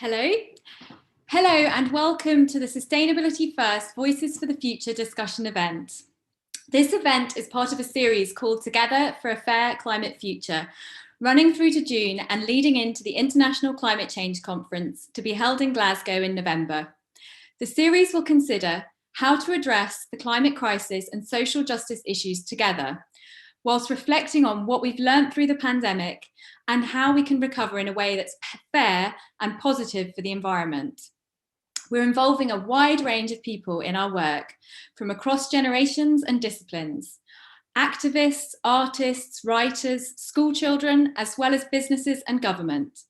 Hello. Hello and welcome to the Sustainability First Voices for the Future discussion event. This event is part of a series called Together for a Fair Climate Future, running through to June and leading into the International Climate Change Conference to be held in Glasgow in November. The series will consider how to address the climate crisis and social justice issues together, whilst reflecting on what we've learned through the pandemic and how we can recover in a way that's fair and positive for the environment. We're involving a wide range of people in our work from across generations and disciplines: activists, artists, writers, school children, as well as businesses and government.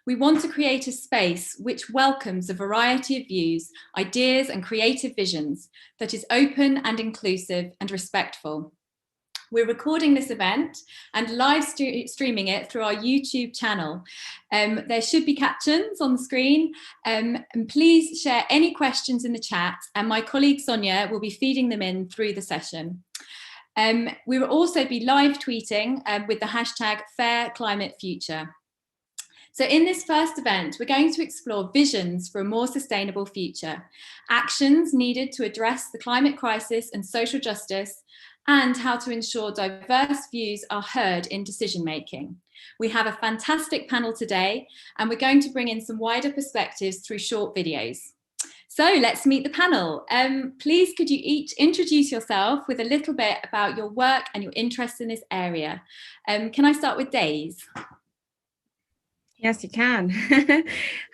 We want to create a space which welcomes a variety of views, ideas, and creative visions that is open and inclusive and respectful. We're recording this event and live streaming it through our YouTube channel. There should be captions on the screen, and please share any questions in the chat, and my colleague Sonia will be feeding them in through the session. We will also be live tweeting with the hashtag #FairClimateFuture. So in this first event, we're going to explore visions for a more sustainable future, actions needed to address the climate crisis and social justice, and how to ensure diverse views are heard in decision-making. We have a fantastic panel today, and we're going to bring in some wider perspectives through short videos. So let's meet the panel. Please could you each introduce yourself with a little bit about your work and your interests in this area. Can I start with Daze? Yes, you can.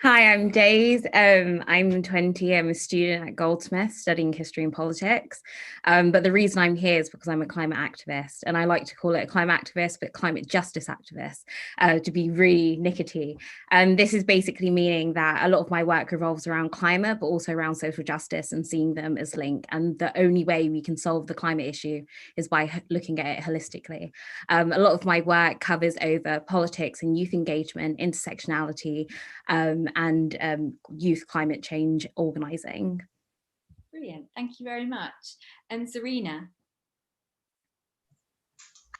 Hi, I'm Daze. I'm 20. I'm a student at Goldsmith studying history and politics. But the reason I'm here is because I'm a climate activist, and I like to call it a climate activist, but climate justice activist, to be really Nikita. And this is basically meaning that a lot of my work revolves around climate, but also around social justice and seeing them as linked. And the only way we can solve the climate issue is by looking at it holistically. A lot of my work covers over politics and youth engagement, intersectionality, and youth climate change organising. Brilliant, thank you very much. And Zarina?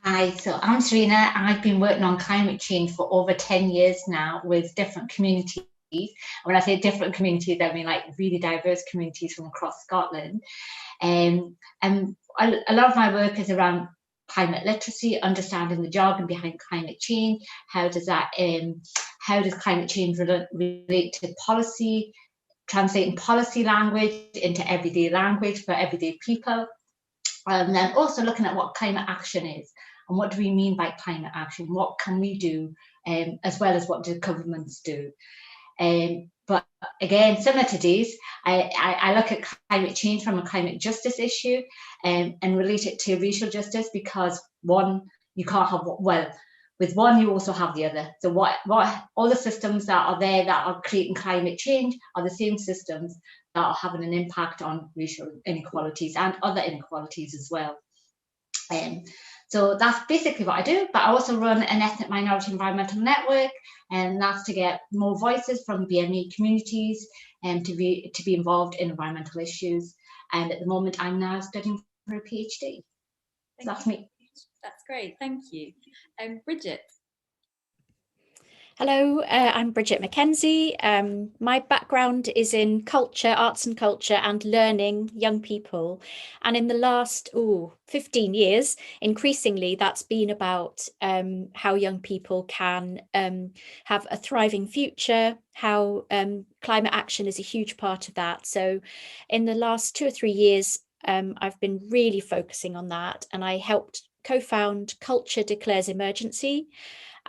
Hi, so I'm Zarina. I've been working on climate change for over 10 years now with different communities. When I say different communities, I mean like really diverse communities from across Scotland. And a lot of my work is around climate literacy, understanding the jargon behind climate change. How does climate change relate to policy, translating policy language into everyday language for everyday people, and then also looking at what climate action is and what do we mean by climate action, what can we do, as well as what do governments do. But again, similar to Daze, I look at climate change from a climate justice issue, and relate it to racial justice, because one, you can't have, well, with one you also have the other. So what all the systems that are there that are creating climate change are the same systems that are having an impact on racial inequalities and other inequalities as well. So that's basically what I do, but I also run an ethnic minority environmental network, and that's to get more voices from BME communities and to be involved in environmental issues. And at the moment, I'm now studying for a PhD. So that's me. That's great, thank you. Bridget? Hello, I'm Bridget McKenzie. My background is in culture, arts and culture, and learning young people. And in the last 15 years, increasingly, that's been about how young people can have a thriving future, how climate action is a huge part of that. So in the last 2 or 3 years, I've been really focusing on that, and I helped co-found Culture Declares Emergency.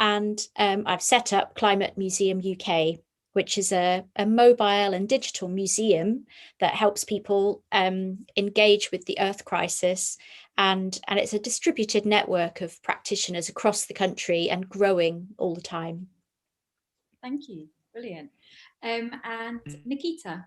And I've set up Climate Museum UK, which is a mobile and digital museum that helps people engage with the Earth crisis. And it's a distributed network of practitioners across the country and growing all the time. Thank you, brilliant. And Nikita?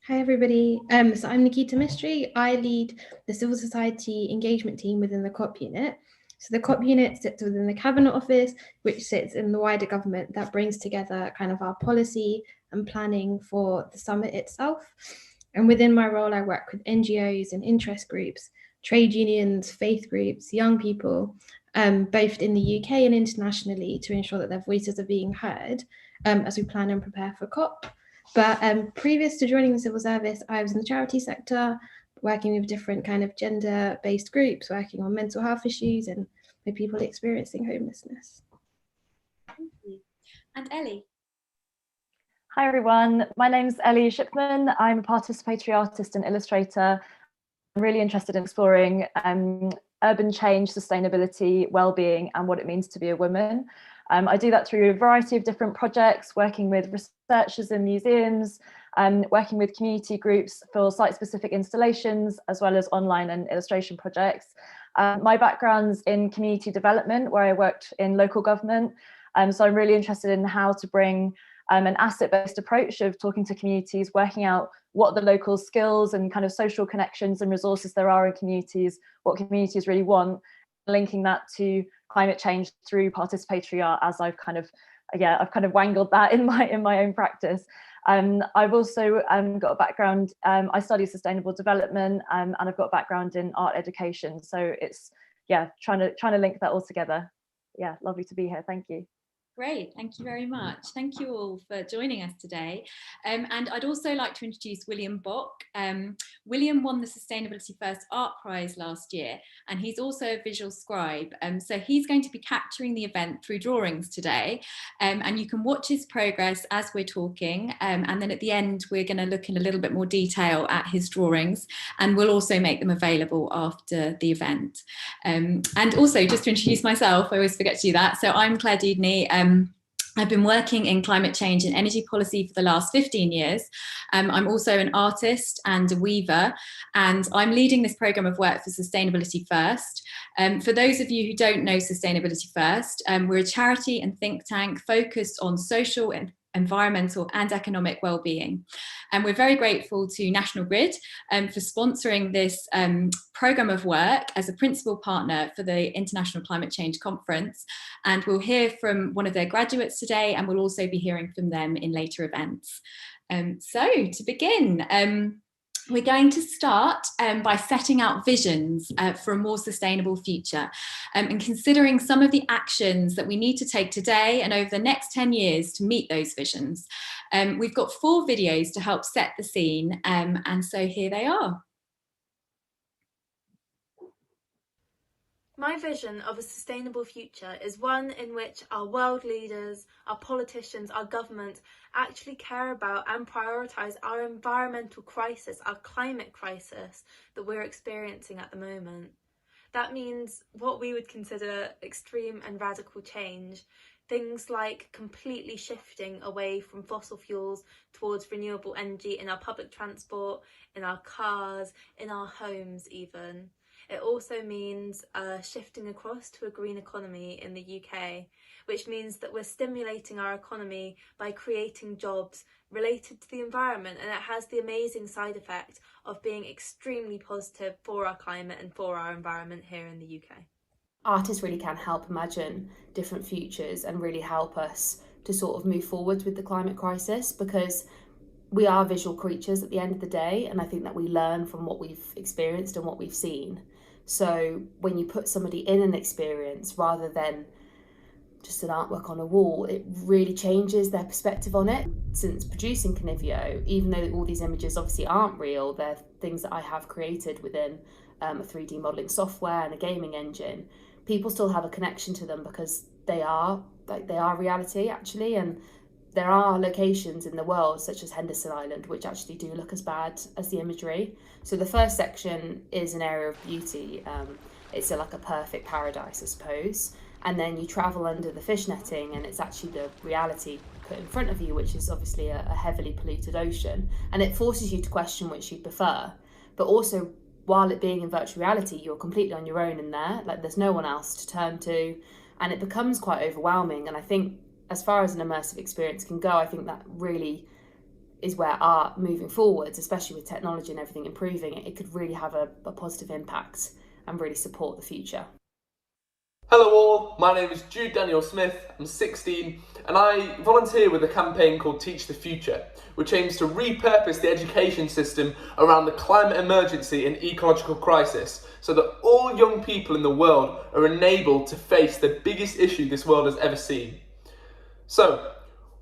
Hi everybody, so I'm Nikita Mistry. I lead the civil society engagement team within the COP unit. So the COP unit sits within the Cabinet Office, which sits in the wider government that brings together kind of our policy and planning for the summit itself. And within my role, I work with NGOs and interest groups, trade unions, faith groups, young people, both in the UK and internationally, to ensure that their voices are being heard as we plan and prepare for COP. But previous to joining the civil service, I was in the charity sector, working with different kind of gender-based groups, working on mental health issues and with people experiencing homelessness. Thank you. And Ellie? Hi everyone, my name's Ellie Shipman. I'm a participatory artist and illustrator. I'm really interested in exploring urban change, sustainability, well-being, and what it means to be a woman. I do that through a variety of different projects, working with researchers in museums, working with community groups for site-specific installations, as well as online and illustration projects. My background's in community development, where I worked in local government. So I'm really interested in how to bring an asset-based approach of talking to communities, working out what the local skills and kind of social connections and resources there are in communities, what communities really want, linking that to climate change through participatory art, as I've kind of wangled that in my own practice. I've also got a background, I study sustainable development, and I've got a background in art education. So it's, trying to link that all together. Yeah, lovely to be here, thank you. Great, thank you very much. Thank you all for joining us today. And I'd also like to introduce William Bock. William won the Sustainability First Art Prize last year, and he's also a visual scribe. So he's going to be capturing the event through drawings today. And you can watch his progress as we're talking. And then at the end, we're going to look in a little bit more detail at his drawings, and we'll also make them available after the event. And also, just to introduce myself, I always forget to do that. So I'm Claire Deedney. I've been working in climate change and energy policy for the last 15 years. I'm also an artist and a weaver, and I'm leading this programme of work for Sustainability First. For those of you who don't know Sustainability First, we're a charity and think tank focused on social and environmental and economic well-being. And we're very grateful to National Grid for sponsoring this programme of work as a principal partner for the International Climate Change Conference. And we'll hear from one of their graduates today, and we'll also be hearing from them in later events. So to begin, we're going to start by setting out visions for a more sustainable future and considering some of the actions that we need to take today and over the next 10 years to meet those visions. We've got 4 videos to help set the scene, and so here they are. My vision of a sustainable future is one in which our world leaders, our politicians, our government actually care about and prioritise our environmental crisis, our climate crisis that we're experiencing at the moment. That means what we would consider extreme and radical change, things like completely shifting away from fossil fuels towards renewable energy in our public transport, in our cars, in our homes even. It also means shifting across to a green economy in the UK, which means that we're stimulating our economy by creating jobs related to the environment, and it has the amazing side effect of being extremely positive for our climate and for our environment here in the UK. Artists really can help imagine different futures and really help us to sort of move forward with the climate crisis, because we are visual creatures at the end of the day, and I think that we learn from what we've experienced and what we've seen. So when you put somebody in an experience rather than just an artwork on a wall, it really changes their perspective on it. Since producing Canivio, even though all these images obviously aren't real, they're things that I have created within a 3D modelling software and a gaming engine, people still have a connection to them because they are reality actually. And there are locations in the world such as Henderson Island which actually do look as bad as the imagery. So the first section is an area of beauty. It's like a perfect paradise, I suppose. And then you travel under the fish netting and it's actually the reality put in front of you, which is obviously a heavily polluted ocean. And it forces you to question which you prefer. But also, while it being in virtual reality, you're completely on your own in there. Like there's no one else to turn to. And it becomes quite overwhelming. And I think as far as an immersive experience can go, I think that really is where art moving forwards, especially with technology and everything improving, it could really have a positive impact and really support the future. Hello all, my name is Jude Daniel Smith, I'm 16 and I volunteer with a campaign called Teach the Future, which aims to repurpose the education system around the climate emergency and ecological crisis so that all young people in the world are enabled to face the biggest issue this world has ever seen. So,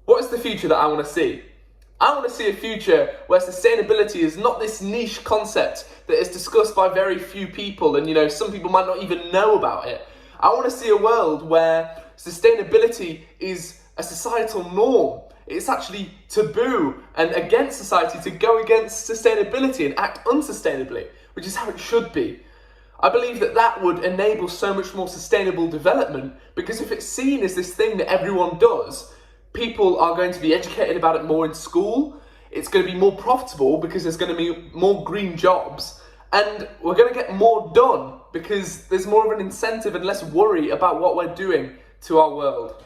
what is the future that I want to see? I want to see a future where sustainability is not this niche concept that is discussed by very few people and some people might not even know about it. I want to see a world where sustainability is a societal norm. It's actually taboo and against society to go against sustainability and act unsustainably, which is how it should be. I believe that that would enable so much more sustainable development, because if it's seen as this thing that everyone does, people are going to be educated about it more in school, it's going to be more profitable because there's going to be more green jobs, and we're going to get more done because there's more of an incentive and less worry about what we're doing to our world.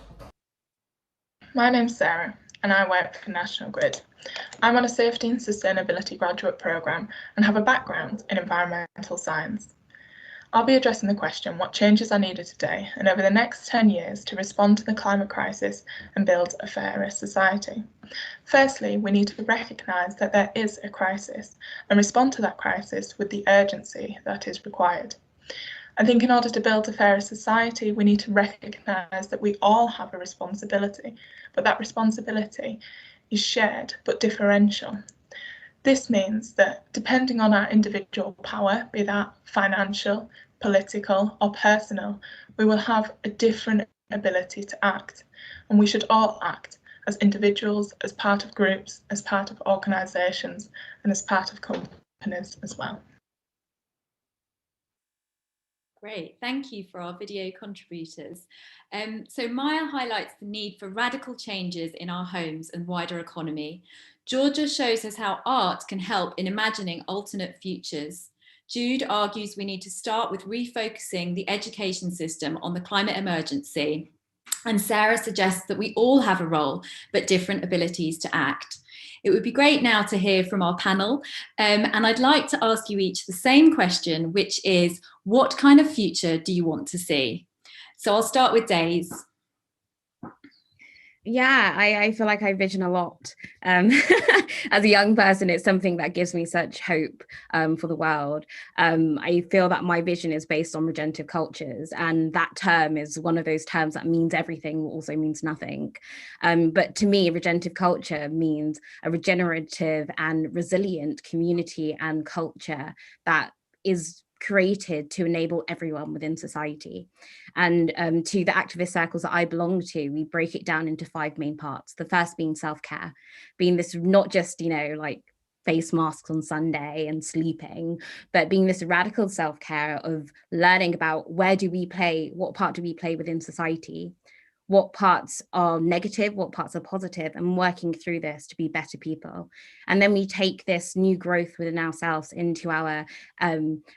My name's Sarah and I work for National Grid. I'm on a Safety and Sustainability graduate programme and have a background in environmental science. I'll be addressing the question what changes are needed today and over the next 10 years to respond to the climate crisis and build a fairer society. Firstly, we need to recognise that there is a crisis and respond to that crisis with the urgency that is required. I think in order to build a fairer society, we need to recognise that we all have a responsibility, but that responsibility is shared but differential. This means that depending on our individual power, be that financial, political or personal, we will have a different ability to act, and we should all act as individuals, as part of groups, as part of organisations and as part of companies as well. Great, thank you for our video contributors. So Maya highlights the need for radical changes in our homes and wider economy. Georgia shows us how art can help in imagining alternate futures. Jude argues we need to start with refocusing the education system on the climate emergency. And Sarah suggests that we all have a role, but different abilities to act. It would be great now to hear from our panel, and I'd like to ask you each the same question, which is, what kind of future do you want to see? So I'll start with Daze. Yeah, I feel like I vision a lot. As a young person, it's something that gives me such hope for the world. I feel that my vision is based on regenerative cultures, and that term is one of those terms that means everything, also means nothing. But to me, regenerative culture means a regenerative and resilient community and culture that is created to enable everyone within society. And to the activist circles that I belong to, we break it down into 5 main parts. The first being self-care, being this not just, like face masks on Sunday and sleeping, but being this radical self-care of learning about where do we play, what part do we play within society, what parts are negative, what parts are positive, and working through this to be better people. And then we take this new growth within ourselves into our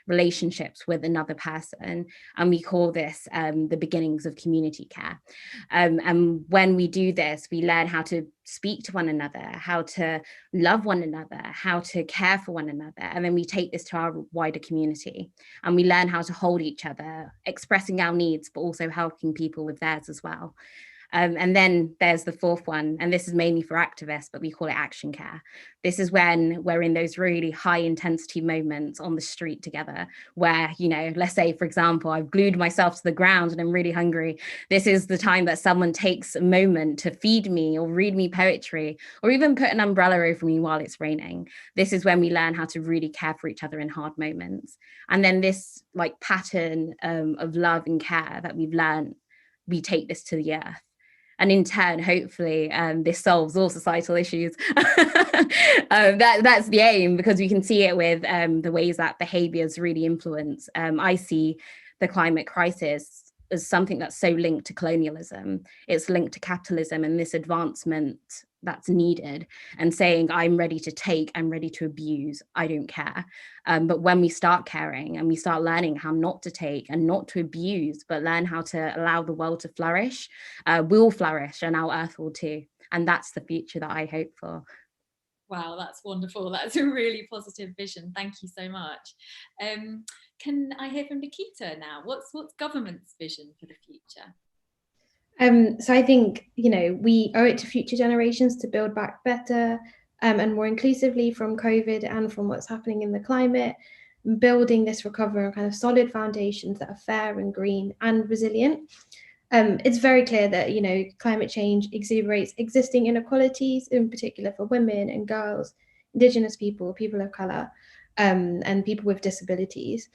relationships with another person, and we call this the beginnings of community care. And when we do this, we learn how to speak to one another, how to love one another, how to care for one another. And then we take this to our wider community, and we learn how to hold each other, expressing our needs, but also helping people with theirs as well. And then there's the 4th one, and this is mainly for activists, but we call it action care. This is when we're in those really high intensity moments on the street together where, let's say, for example, I've glued myself to the ground and I'm really hungry. This is the time that someone takes a moment to feed me or read me poetry or even put an umbrella over me while it's raining. This is when we learn how to really care for each other in hard moments. And then this pattern of love and care that we've learned, we take this to the earth. And in turn, hopefully, this solves all societal issues. That's the aim, because we can see it with the ways that behaviours really influence. I see the climate crisis as something that's so linked to colonialism. It's linked to capitalism and this advancement that's needed, and saying, I'm ready to take, I'm ready to abuse, I don't care. But when we start caring and we start learning how not to take and not to abuse, but learn how to allow the world to flourish, we'll flourish and our earth will too. And that's the future that I hope for. Wow, that's wonderful. That's a really positive vision. Thank you so much. can I hear from Nikita now? What's government's vision for the future? So I think, we owe it to future generations to build back better and more inclusively from COVID and from what's happening in the climate, building this recovery on kind of solid foundations that are fair and green and resilient. It's very clear that, climate change exacerbates existing inequalities, in particular for women and girls, Indigenous people, people of colour, and people with disabilities,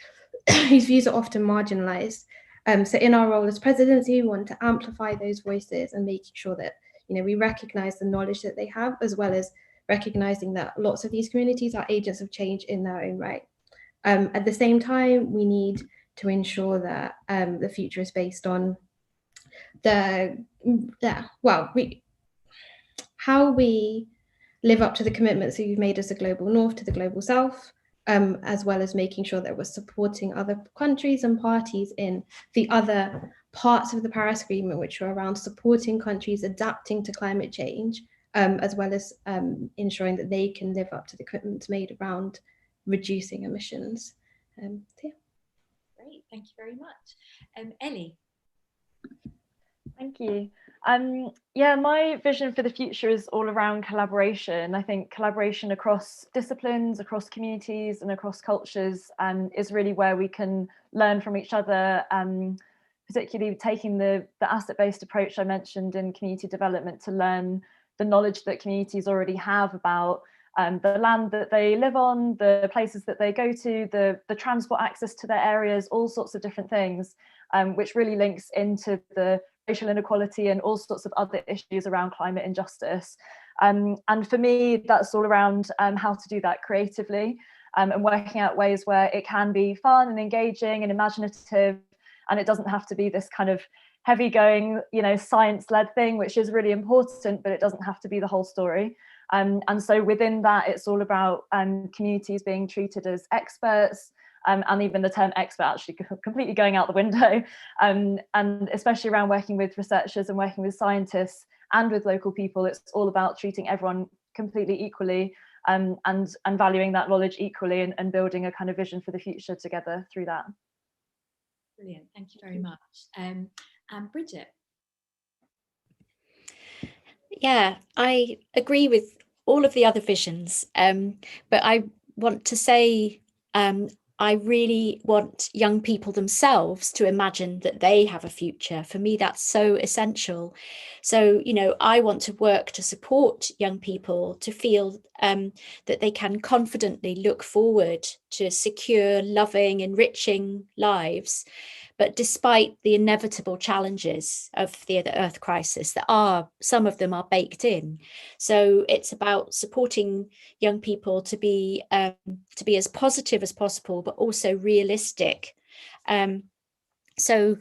whose views are often marginalised. So in our role as presidency, we want to amplify those voices and making sure that, we recognise the knowledge that they have, as well as recognising that lots of these communities are agents of change in their own right. At the same time, we need to ensure that the future is based on how we live up to the commitments that we've made as a global north to the global south, as well as making sure that we're supporting other countries and parties in the other parts of the Paris Agreement, which are around supporting countries adapting to climate change, as well as ensuring that they can live up to the commitments made around reducing emissions. Yeah. Great, thank you very much. Ellie. Thank you. Yeah, my vision for the future is all around collaboration. I think collaboration across disciplines, across communities and across cultures is really where we can learn from each other, particularly taking the asset-based approach I mentioned in community development to learn the knowledge that communities already have about the land that they live on, the places that they go to, the transport access to their areas, all sorts of different things, which really links into the racial inequality and all sorts of other issues around climate injustice. And for me, that's all around how to do that creatively and working out ways where it can be fun and engaging and imaginative, and it doesn't have to be this kind of heavy going, science-led thing, which is really important, but it doesn't have to be the whole story. And so within that, it's all about communities being treated as experts, and even the term expert actually completely going out the window, and especially around working with researchers and working with scientists and with local people. It's all about treating everyone completely equally, and valuing that knowledge equally, and building a kind of vision for the future together through that. Brilliant, thank you very much. And Bridget. Yeah, I agree with all of the other visions, but I want to say I really want young people themselves to imagine that they have a future. For me, that's so essential. So, I want to work to support young people to feel that they can confidently look forward to secure, loving, enriching lives. But despite the inevitable challenges of the Earth crisis, some of them are baked in. So it's about supporting young people to be as positive as possible, but also realistic. So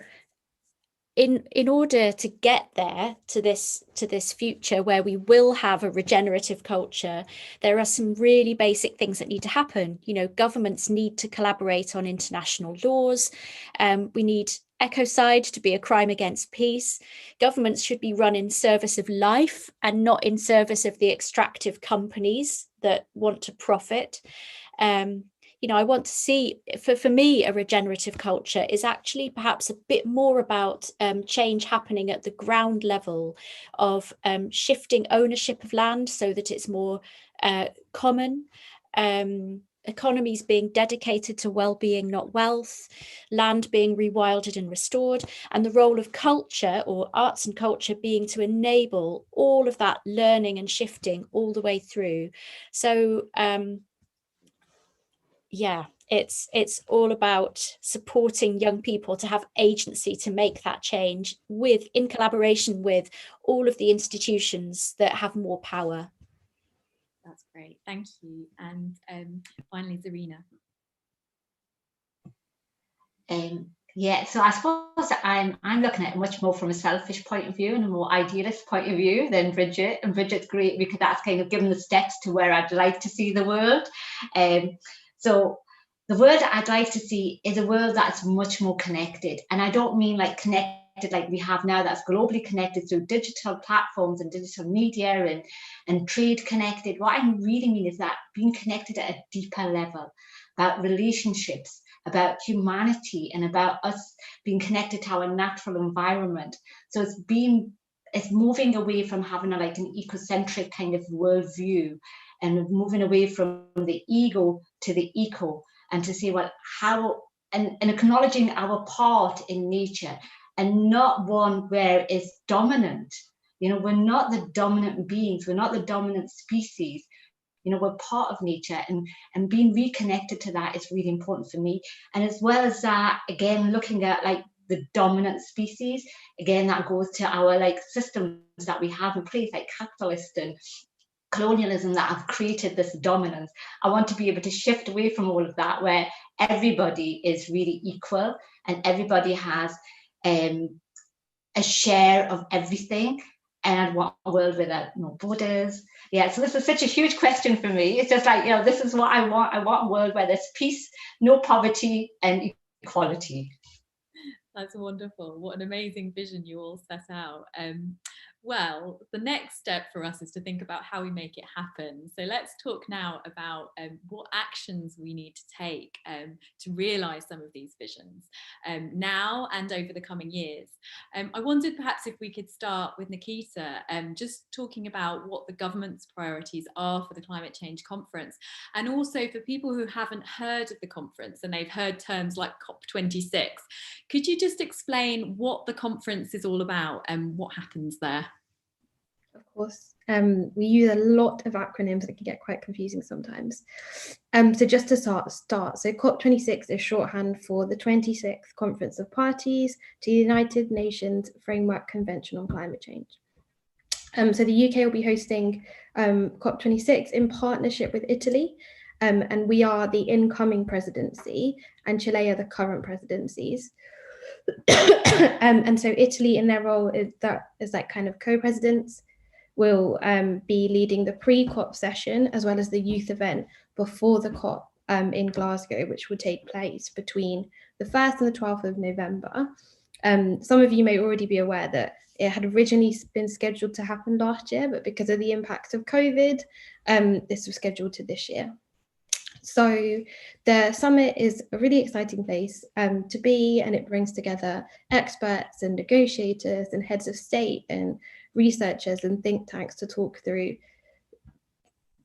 in order to get there to this future where we will have a regenerative culture, there are some really basic things that need to happen. Governments need to collaborate on international laws. We need ecocide to be a crime against peace. Governments should be run in service of life and not in service of the extractive companies that want to profit. I want to see, for me, a regenerative culture is actually perhaps a bit more about change happening at the ground level of shifting ownership of land so that it's more common, economies being dedicated to well-being, not wealth, land being rewilded and restored, and the role of culture or arts and culture being to enable all of that learning and shifting all the way through. So yeah, it's all about supporting young people to have agency to make that change in collaboration with all of the institutions that have more power. That's great, thank you. And finally, Zarina. Yeah, so I suppose I'm looking at it much more from a selfish point of view and a more idealist point of view than Bridget. And Bridget's great because that's kind of given the steps to where I'd like to see the world. So the world I'd like to see is a world that's much more connected. And I don't mean like connected like we have now, that's globally connected through digital platforms and digital media and trade connected. What I really mean is that being connected at a deeper level, about relationships, about humanity and about us being connected to our natural environment. So it's moving away from having an ecocentric kind of worldview and moving away from the ego to the eco, and to say, well, how, and acknowledging our part in nature, and not one where it's dominant. You know, we're not the dominant beings, we're not the dominant species. You know, we're part of nature, and being reconnected to that is really important for me. And as well as that, again, looking at like the dominant species, again, that goes to our like systems that we have in place, like capitalist and colonialism, that have created this dominance. I want to be able to shift away from all of that, where everybody is really equal and everybody has a share of everything. And I want a world without no borders. Yeah, so this is such a huge question for me. It's just like, you know, this is what I want. I want a world where there's peace, no poverty, and equality. That's wonderful. What an amazing vision you all set out. Well, the next step for us is to think about how we make it happen. So let's talk now about what actions we need to take to realise some of these visions now and over the coming years. I wondered perhaps if we could start with Nikita, just talking about what the government's priorities are for the Climate Change Conference, and also for people who haven't heard of the conference and they've heard terms like COP26. Could you just explain what the conference is all about and what happens there? Of course, we use a lot of acronyms that can get quite confusing sometimes. So just to start, so COP26 is shorthand for the 26th Conference of Parties to the United Nations Framework Convention on Climate Change. So the UK will be hosting COP26 in partnership with Italy, and we are the incoming presidency, and Chile are the current presidencies. And so Italy, in their role, is like kind of co-presidents, will be leading the pre-COP session as well as the youth event before the COP in Glasgow, which will take place between the 1st and the 12th of November. Some of you may already be aware that it had originally been scheduled to happen last year, but because of the impacts of COVID, this was scheduled to this year. So the summit is a really exciting place to be, and it brings together experts and negotiators and heads of state and researchers and think tanks to talk through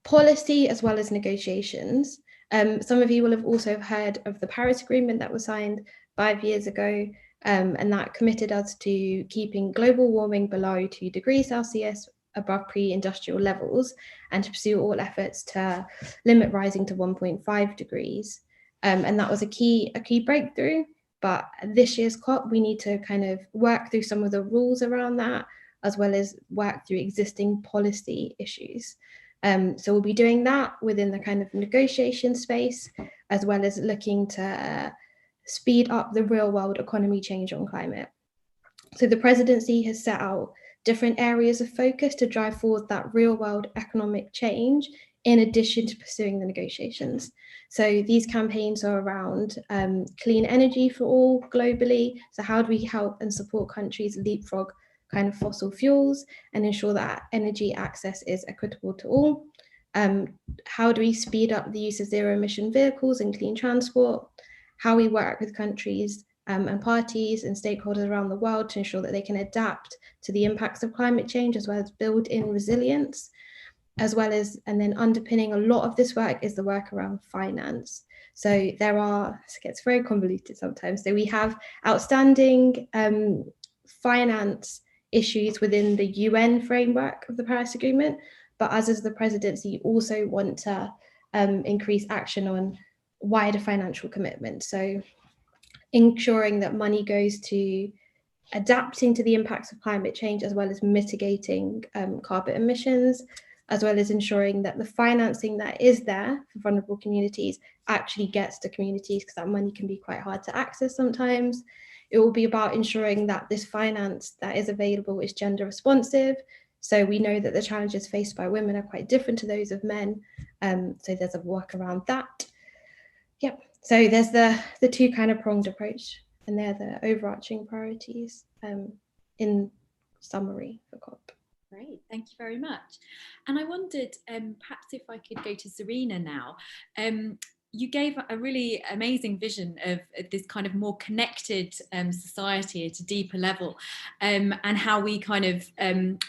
policy as well as negotiations. Some of you will have also heard of the Paris Agreement that was signed 5 years ago, and that committed us to keeping global warming below 2 degrees Celsius above pre-industrial levels, and to pursue all efforts to limit rising to 1.5 degrees. And that was a key breakthrough. But this year's COP, we need to kind of work through some of the rules around that, as well as work through existing policy issues. So we'll be doing that within the kind of negotiation space, as well as looking to speed up the real world economy change on climate. So the presidency has set out different areas of focus to drive forward that real world economic change, in addition to pursuing the negotiations. So these campaigns are around clean energy for all globally. So how do we help and support countries leapfrog kind of fossil fuels and ensure that energy access is equitable to all? How do we speed up the use of zero emission vehicles and clean transport? How we work with countries and parties and stakeholders around the world to ensure that they can adapt to the impacts of climate change, as well as build in resilience, as well as, and then underpinning a lot of this work is the work around finance. So it gets very convoluted sometimes. So we have outstanding finance issues within the UN framework of the Paris Agreement, but us as the presidency also want to increase action on wider financial commitments. So ensuring that money goes to adapting to the impacts of climate change, as well as mitigating carbon emissions, as well as ensuring that the financing that is there for vulnerable communities actually gets to communities, because that money can be quite hard to access sometimes. It will be about ensuring that this finance that is available is gender responsive. So we know that the challenges faced by women are quite different to those of men. So there's a work around that. Yep. So there's the two kind of pronged approach, and they're the overarching priorities in summary for COP. Great, thank you very much. And I wondered, perhaps if I could go to Zarina now. you gave a really amazing vision of this kind of more connected society at a deeper level, and how we kind of,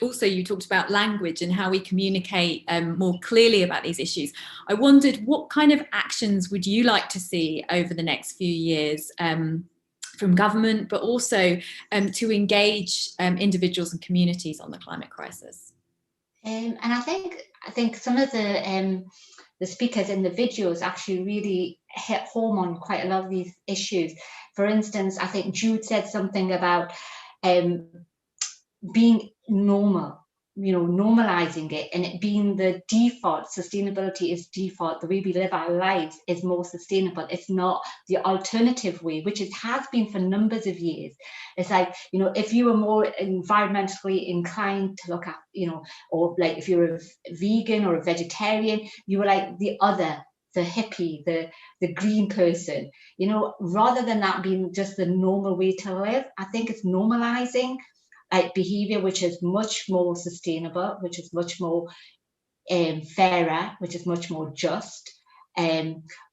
also you talked about language and how we communicate more clearly about these issues. I wondered, what kind of actions would you like to see over the next few years from government, but also to engage individuals and communities on the climate crisis? And I think some of the speakers in the videos actually really hit home on quite a lot of these issues. For instance, I think Jude said something about being normal, normalizing it, and it being the default. Sustainability is default. The way we live our lives is more sustainable. It's not the alternative way, which it has been for numbers of years. It's like, if you were more environmentally inclined to look at, or like if you're a vegan or a vegetarian, you were like the other, the hippie, the green person, rather than that being just the normal way to live. I think it's normalizing behavior which is much more sustainable, which is much more fairer, which is much more just.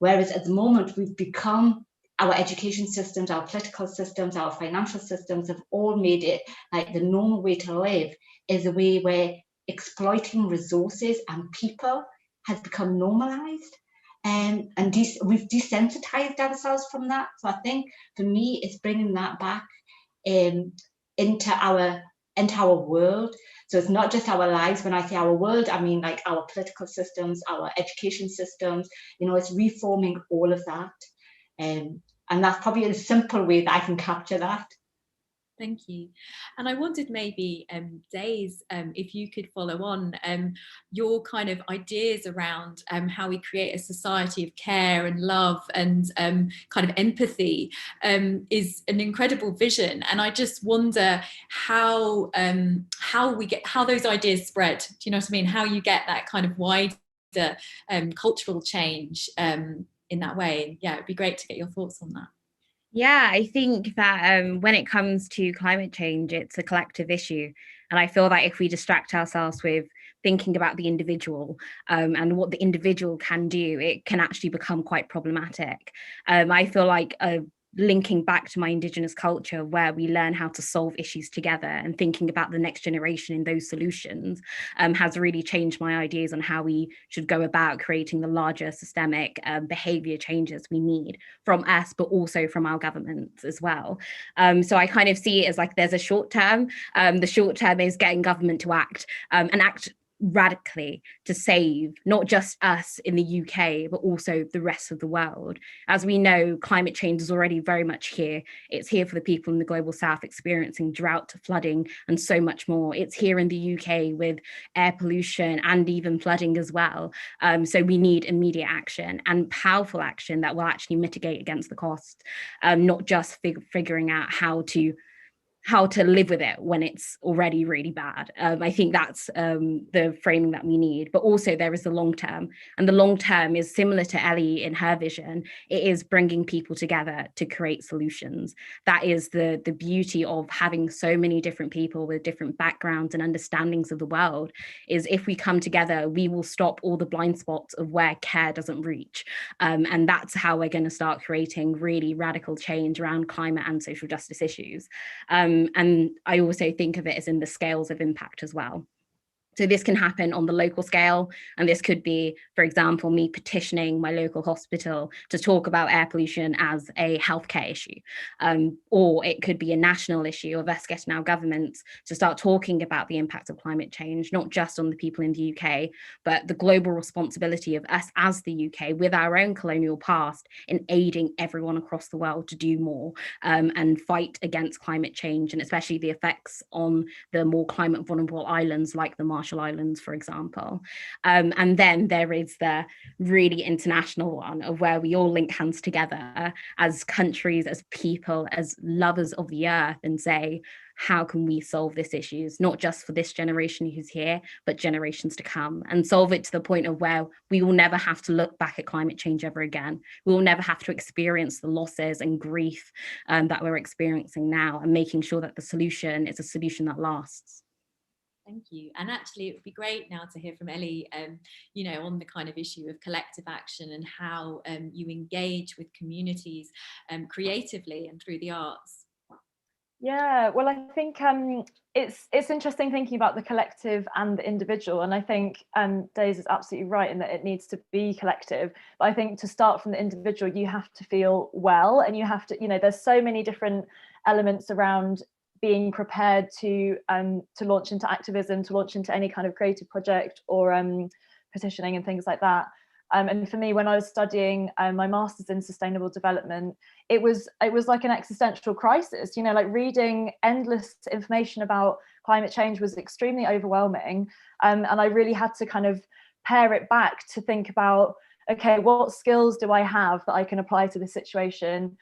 Whereas at the moment we've become, our education systems, our political systems, our financial systems have all made it like the normal way to live is a way where exploiting resources and people has become normalized. And we've desensitized ourselves from that. So I think for me, it's bringing that back into our world. So it's not just our lives. When I say our world, I mean like our political systems, our education systems. It's reforming all of that, and that's probably a simple way that I can capture that. Thank you. And I wondered maybe, Daze, if you could follow on your kind of ideas around how we create a society of care and love and kind of empathy is an incredible vision. And I just wonder how those ideas spread. Do you know what I mean? How you get that kind of wider cultural change in that way. And yeah, it'd be great to get your thoughts on that. Yeah, I think that when it comes to climate change, it's a collective issue. And I feel that if we distract ourselves with thinking about the individual and what the individual can do, it can actually become quite problematic. I feel like linking back to my Indigenous culture, where we learn how to solve issues together and thinking about the next generation in those solutions has really changed my ideas on how we should go about creating the larger systemic behavior changes we need from us, but also from our governments as well. So I kind of see it as like there's a short term. The short term is getting government to act and act radically to save not just us in the UK, but also the rest of the world. As we know, climate change is already very much here. It's here for the people in the global south experiencing drought, flooding, and so much more. It's here in the UK with air pollution and even flooding as well. So we need immediate action and powerful action that will actually mitigate against the cost, not just figuring out how to live with it when it's already really bad. I think that's the framing that we need, but also there is the long term, and the long term is similar to Ellie in her vision. It is bringing people together to create solutions. That is the beauty of having so many different people with different backgrounds and understandings of the world, is if we come together, we will stop all the blind spots of where care doesn't reach. And that's how we're going to start creating really radical change around climate and social justice issues. And I also think of it as in the scales of impact as well. So this can happen on the local scale, and this could be, for example, me petitioning my local hospital to talk about air pollution as a healthcare issue. Or it could be a national issue of us getting our governments to start talking about the impact of climate change, not just on the people in the UK, but the global responsibility of us as the UK with our own colonial past in aiding everyone across the world to do more and fight against climate change, and especially the effects on the more climate vulnerable islands like the Marshall Islands, for example. And then there is the really international one of where we all link hands together as countries, as people, as lovers of the earth, and say, how can we solve this issues, not just for this generation who's here, but generations to come, and solve it to the point of where we will never have to look back at climate change ever again. We will never have to experience the losses and grief that we're experiencing now, and making sure that the solution is a solution that lasts. Thank you. And actually, it would be great now to hear from Ellie, you know, on the kind of issue of collective action and how you engage with communities creatively and through the arts. Yeah, well, I think it's interesting thinking about the collective and the individual, and I think Daze is absolutely right in that it needs to be collective. But I think to start from the individual, you have to feel well, and you have to, you know, there's so many different elements around being prepared to launch into activism, to launch into any kind of creative project or petitioning and things like that. And for me, when I was studying my master's in sustainable development, it was like an existential crisis. You know, like reading endless information about climate change was extremely overwhelming, and I really had to kind of pare it back to think about, okay, what skills do I have that I can apply to this situation?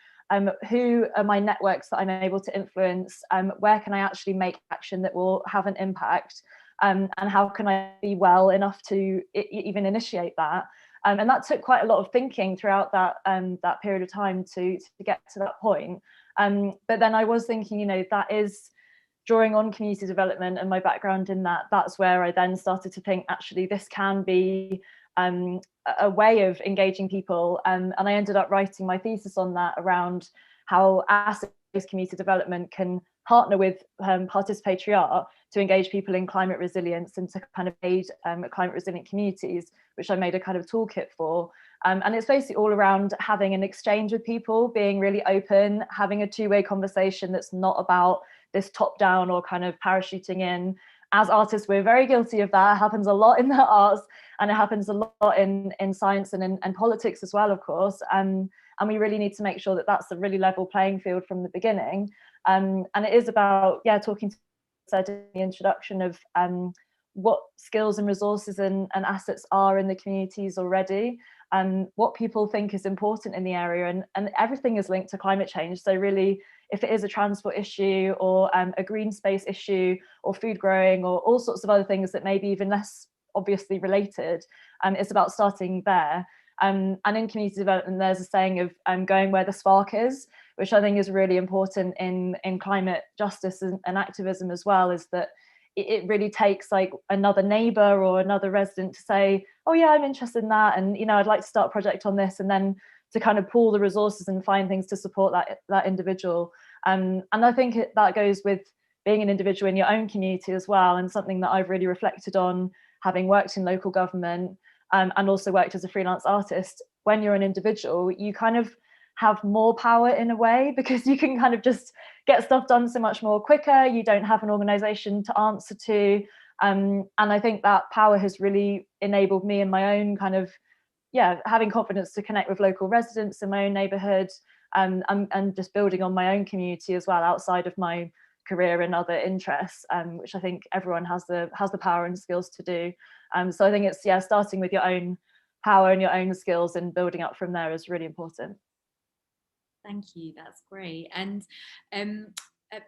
Who are my networks that I'm able to influence? Where can I actually make action that will have an impact? And how can I be well enough to even initiate that? And that took quite a lot of thinking throughout that that period of time to get to that point. But then I was thinking, you know, that is drawing on community development and my background in that. That's where I then started to think, actually, this can be a way of engaging people. And I ended up writing my thesis on that, around how asset-based community development can partner with participatory art to engage people in climate resilience and to kind of aid climate resilient communities, which I made a kind of toolkit for. And it's basically all around having an exchange with people, being really open, having a two-way conversation that's not about this top-down or kind of parachuting in. As artists, we're very guilty of that. It happens a lot in the arts, and it happens a lot in science and in politics as well, of course. And we really need to make sure that that's a really level playing field from the beginning. And it is about, yeah, talking to the introduction of what skills and resources and assets are in the communities already, and what people think is important in the area, and everything is linked to climate change. So really, if it is a transport issue or a green space issue or food growing or all sorts of other things that may be even less obviously related, it's about starting there. And in community development, there's a saying of going where the spark is, which I think is really important in climate justice and activism as well, is that it really takes like another neighbour or another resident to say, oh yeah, I'm interested in that, and you know, I'd like to start a project on this, and then to kind of pool the resources and find things to support that individual. And I think that goes with being an individual in your own community as well, and something that I've really reflected on, having worked in local government and also worked as a freelance artist. When you're an individual, you kind of have more power in a way, because you can kind of just get stuff done so much more quicker. You don't have an organization to answer to. And I think that power has really enabled me in my own kind of, yeah, having confidence to connect with local residents in my own neighborhood, and just building on my own community as well, outside of my career and other interests, which I think everyone has the power and skills to do. So I think it's, yeah, starting with your own power and your own skills and building up from there is really important. Thank you, that's great. And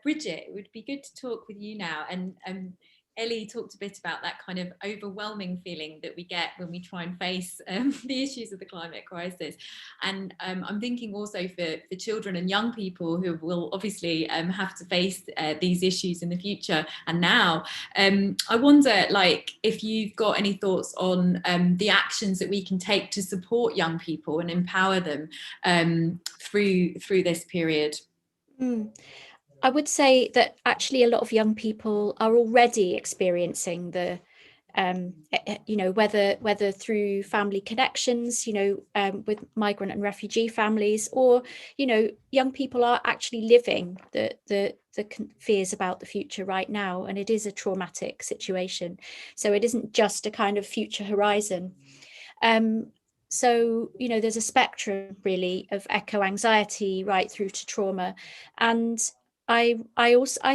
Bridget, it would be good to talk with you now. And Ellie talked a bit about that kind of overwhelming feeling that we get when we try and face the issues of the climate crisis. And I'm thinking also for children and young people who will obviously have to face these issues in the future and now. I wonder, like, if you've got any thoughts on the actions that we can take to support young people and empower them through this period. I would say that actually a lot of young people are already experiencing the, you know, whether through family connections, you know, with migrant and refugee families, or, you know, young people are actually living the fears about the future right now, and it is a traumatic situation. So it isn't just a kind of future horizon. So, you know, there's a spectrum really of eco anxiety right through to trauma. And I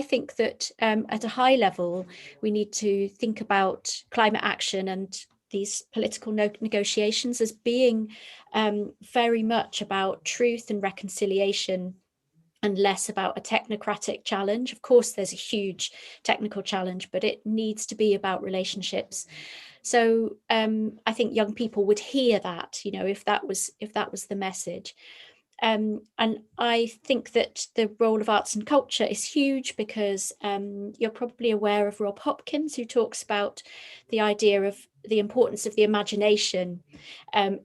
think that at a high level, we need to think about climate action and these political negotiations as being very much about truth and reconciliation, and less about a technocratic challenge. Of course, there's a huge technical challenge, but it needs to be about relationships. So I think young people would hear that, you know, if that was the message. And I think that the role of arts and culture is huge because you're probably aware of Rob Hopkins, who talks about the idea of the importance of the imagination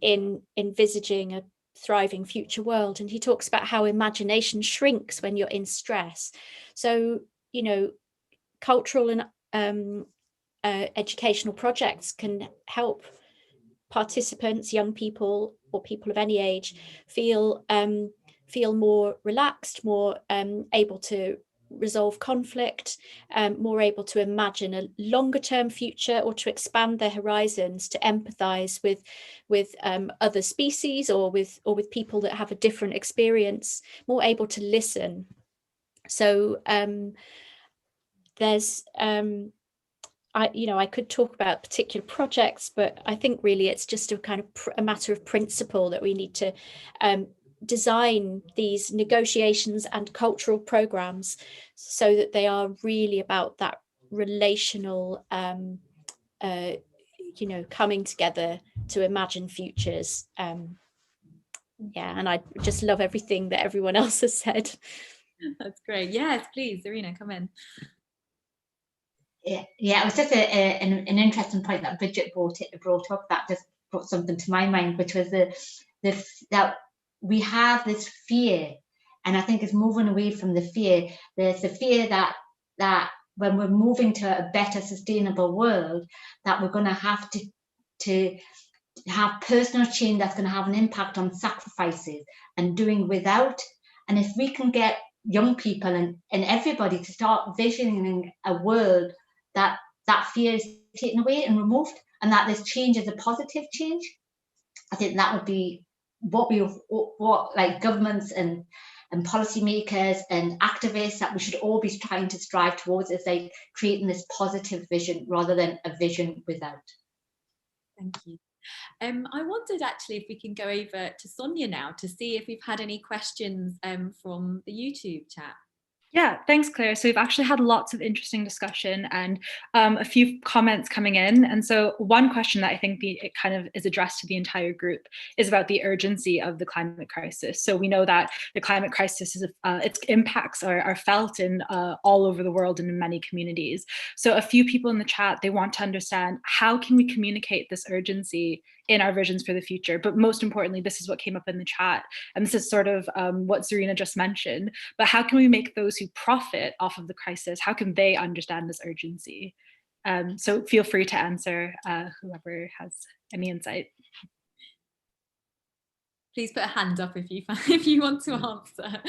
in envisaging a thriving future world. And he talks about how imagination shrinks when you're in stress. So, you know, cultural and educational projects can help participants, young people or people of any age, feel more relaxed, more able to resolve conflict, more able to imagine a longer term future or to expand their horizons, to empathize with other species or with people that have a different experience, more able to listen. So there's I could talk about particular projects, but I think really it's just a kind of a matter of principle that we need to design these negotiations and cultural programs so that they are really about that relational, coming together to imagine futures. Yeah, and I just love everything that everyone else has said. That's great. Yes, please, Zarina, come in. Yeah, it was just an interesting point that Bridget brought up that just brought something to my mind, which was that we have this fear, and I think it's moving away from the fear. There's the fear that when we're moving to a better sustainable world, that we're going to have to have personal change that's going to have an impact on sacrifices and doing without. And if we can get young people and everybody to start visioning a world that fear is taken away and removed, and that this change is a positive change, I think that would be what like governments and policymakers and activists that we should all be trying to strive towards, is like creating this positive vision rather than a vision without. Thank you. I wondered actually if we can go over to Sonia now to see if we've had any questions from the YouTube chat. Yeah, thanks, Claire. So we've actually had lots of interesting discussion and a few comments coming in. And so one question that I think it kind of is addressed to the entire group is about the urgency of the climate crisis. So we know that the climate crisis is its impacts are felt in all over the world and in many communities. So a few people in the chat, they want to understand, how can we communicate this urgency in our visions for the future? But most importantly, this is what came up in the chat, and this is sort of what Zarina just mentioned, but how can we make those who profit off of the crisis, how can they understand this urgency? So feel free to answer, whoever has any insight. Please put a hand up if you want to answer.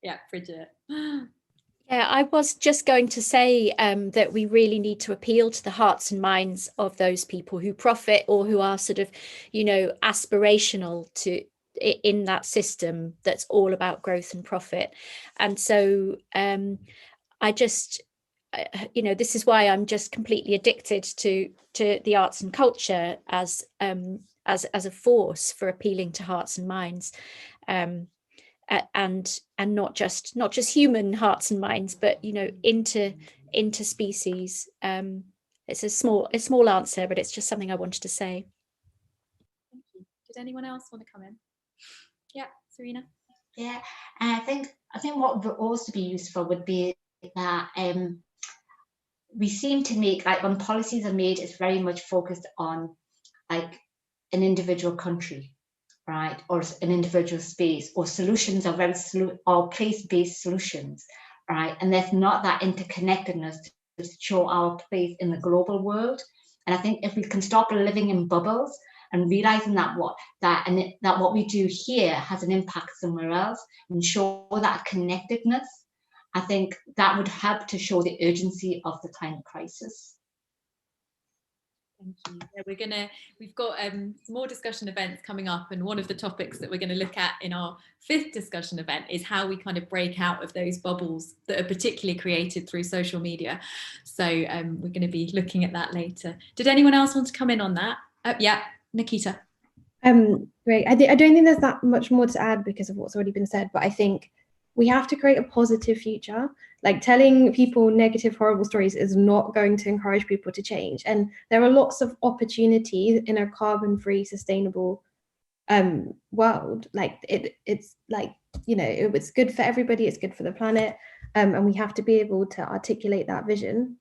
Yeah, Bridget. Yeah, I was just going to say that we really need to appeal to the hearts and minds of those people who profit or who are sort of, aspirational in that system that's all about growth and profit. And so this is why I'm just completely addicted to the arts and culture as a force for appealing to hearts and minds. And not just human hearts and minds, but inter species. It's a small answer, but it's just something I wanted to say. Thank you. Did anyone else want to come in? Yeah, Zarina. Yeah, I think what would also be useful would be that we seem to make, like, when policies are made, it's very much focused on like an individual country, right, or an individual space, or solutions are very or place-based solutions, right, and there's not that interconnectedness to show our place in the global world. And I think if we can stop living in bubbles and realizing that what we do here has an impact somewhere else, and show that connectedness, I think that would help to show the urgency of the climate crisis. Thank you. Yeah, we've got some more discussion events coming up, and one of the topics that we're going to look at in our 5th discussion event is how we kind of break out of those bubbles that are particularly created through social media. So we're going to be looking at that later. Did anyone else want to come in on that? Yeah, Nikita. Great. I don't think there's that much more to add because of what's already been said, but I think we have to create a positive future. Like, telling people negative, horrible stories is not going to encourage people to change. And there are lots of opportunities in a carbon-free, sustainable world, like it's like, you know, it's good for everybody, it's good for the planet, and we have to be able to articulate that vision.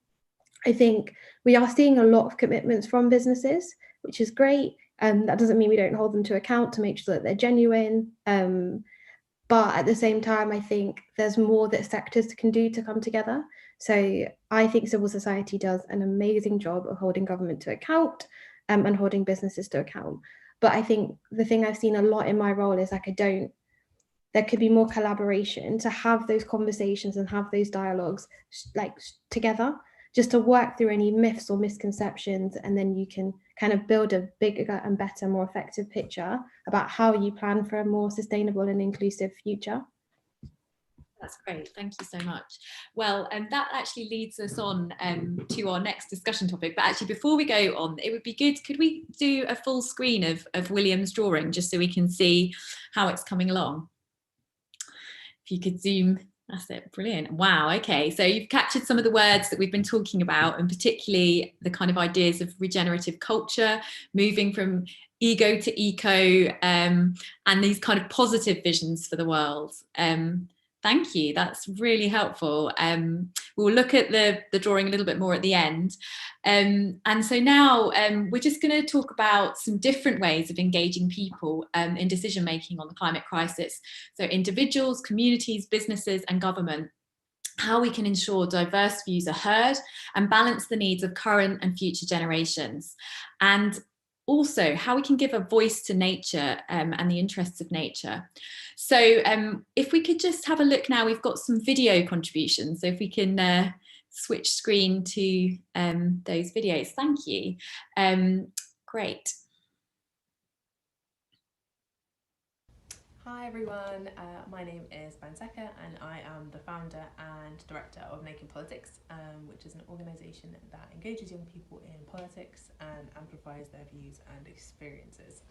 I think we are seeing a lot of commitments from businesses, which is great. That doesn't mean we don't hold them to account to make sure that they're genuine. But at the same time, I think there's more that sectors can do to come together. So I think civil society does an amazing job of holding government to account, and holding businesses to account. But I think the thing I've seen a lot in my role is like, there could be more collaboration to have those conversations and have those dialogues like together, just to work through any myths or misconceptions, and then you can kind of build a bigger and better, more effective picture about how you plan for a more sustainable and inclusive future. That's great, thank you so much. Well, that actually leads us on to our next discussion topic. But actually, before we go on, it would be good, could we do a full screen of William's drawing, just so we can see how it's coming along? If you could zoom, that's it, brilliant. Wow, okay, so you've captured some of the words that we've been talking about, and particularly the kind of ideas of regenerative culture, moving from ego to eco, and these kind of positive visions for the world. Thank you, that's really helpful. We'll look at the drawing a little bit more at the end. And so now we're just going to talk about some different ways of engaging people in decision making on the climate crisis. So individuals, communities, businesses and government, how we can ensure diverse views are heard and balance the needs of current and future generations. And also how we can give a voice to nature and the interests of nature. So if we could just have a look now, we've got some video contributions. So if we can switch screen to those videos, thank you. Great. Hi everyone, my name is Banseka and I am the founder and director of Naked Politics, which is an organisation that engages young people in politics and amplifies their views and experiences.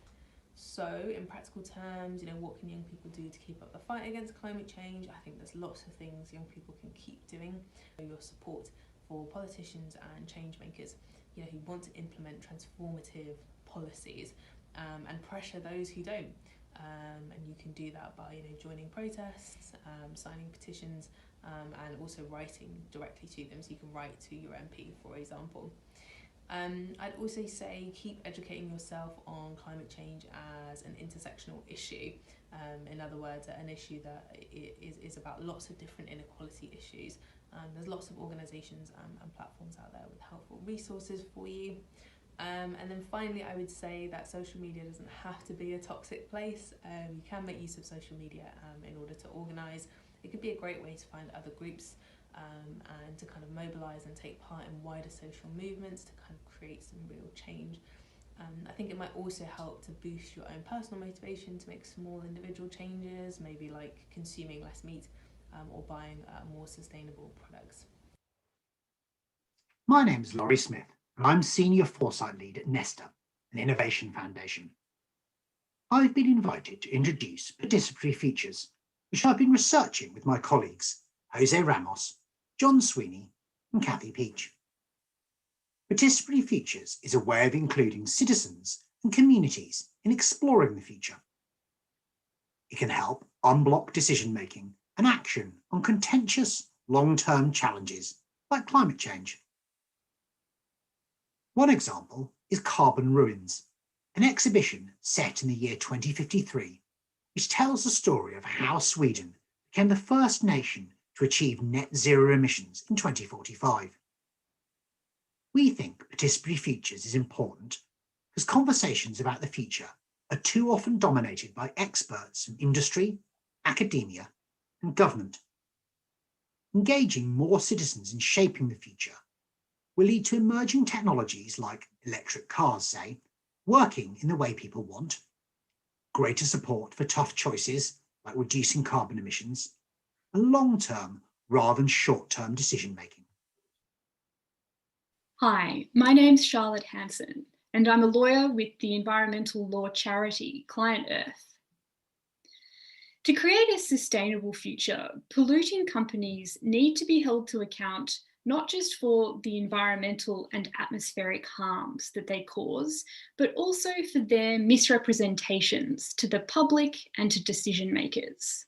So in practical terms, what can young people do to keep up the fight against climate change? I think there's lots of things young people can keep doing. Your support for politicians and change makers, who want to implement transformative policies and pressure those who don't. And you can do that by joining protests, signing petitions, and also writing directly to them. So you can write to your MP, for example. I'd also say keep educating yourself on climate change as an intersectional issue. In other words, an issue that is about lots of different inequality issues. There's lots of organisations and platforms out there with helpful resources for you. And then finally, I would say that social media doesn't have to be a toxic place. You can make use of social media in order to organise. It could be a great way to find other groups and to kind of mobilise and take part in wider social movements to kind of create some real change. I think it might also help to boost your own personal motivation to make small individual changes, maybe like consuming less meat or buying more sustainable products. My name's Laurie Smith. And I'm Senior Foresight Lead at Nesta, an innovation foundation. I've been invited to introduce participatory features, which I've been researching with my colleagues, Jose Ramos, John Sweeney, and Kathy Peach. Participatory features is a way of including citizens and communities in exploring the future. It can help unblock decision-making and action on contentious, long-term challenges like climate change. One example is Carbon Ruins, an exhibition set in the year 2053, which tells the story of how Sweden became the first nation to achieve net zero emissions in 2045. We think participatory features is important because conversations about the future are too often dominated by experts from industry, academia, and government. Engaging more citizens in shaping the future will lead to emerging technologies like electric cars, say, working in the way people want, greater support for tough choices like reducing carbon emissions, and long-term rather than short-term decision-making. Hi, my name's Charlotte Hansen, and I'm a lawyer with the environmental law charity Client Earth. To create a sustainable future, polluting companies need to be held to account not just for the environmental and atmospheric harms that they cause, but also for their misrepresentations to the public and to decision makers.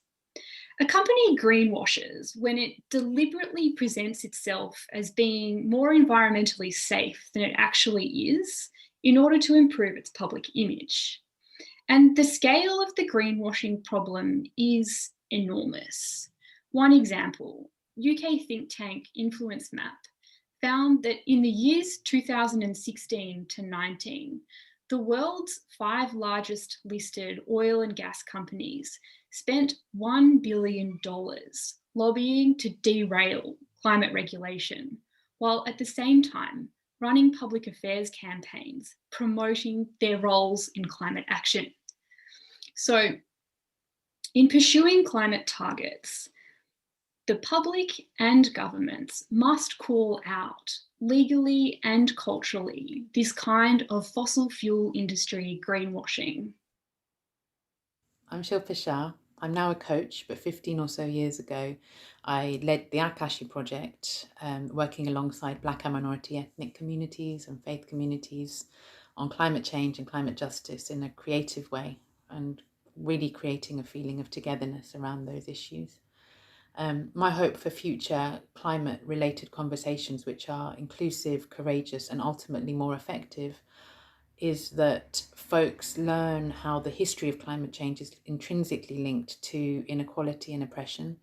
A company greenwashes when it deliberately presents itself as being more environmentally safe than it actually is in order to improve its public image. And the scale of the greenwashing problem is enormous. One example, UK think tank Influence Map found that in the years 2016 to 19, the world's 5 largest listed oil and gas companies spent $1 billion lobbying to derail climate regulation, while at the same time running public affairs campaigns promoting their roles in climate action. So, in pursuing climate targets, the public and governments must call out legally and culturally this kind of fossil fuel industry greenwashing. I'm Shilpa Shah. I'm now a coach, but 15 or so years ago, I led the Aghaji project, working alongside Black and minority ethnic communities and faith communities on climate change and climate justice in a creative way, and really creating a feeling of togetherness around those issues. My hope for future climate-related conversations, which are inclusive, courageous, and ultimately more effective, is that folks learn how the history of climate change is intrinsically linked to inequality and oppression.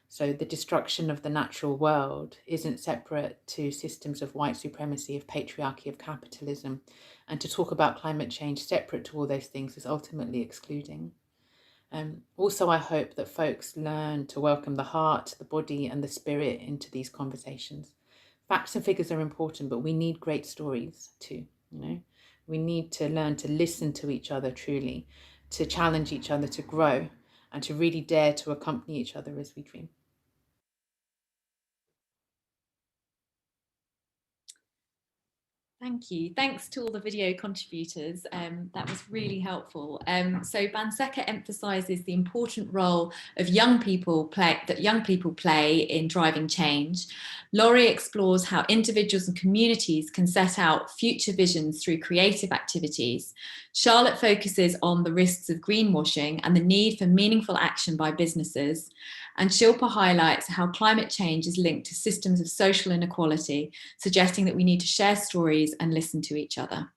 So the destruction of the natural world isn't separate to systems of white supremacy, of patriarchy, of capitalism. And to talk about climate change separate to all those things is ultimately excluding. Also, I hope that folks learn to welcome the heart, the body, and the spirit into these conversations. Facts and figures are important, but we need great stories too, you know? We need to learn to listen to each other truly, to challenge each other to grow, and to really dare to accompany each other as we dream. Thank you. Thanks to all the video contributors. That was really helpful. So Banseka emphasises the important role of young people play in driving change. Laurie explores how individuals and communities can set out future visions through creative activities. Charlotte focuses on the risks of greenwashing and the need for meaningful action by businesses. And Shilpa highlights how climate change is linked to systems of social inequality, suggesting that we need to share stories and listen to each other.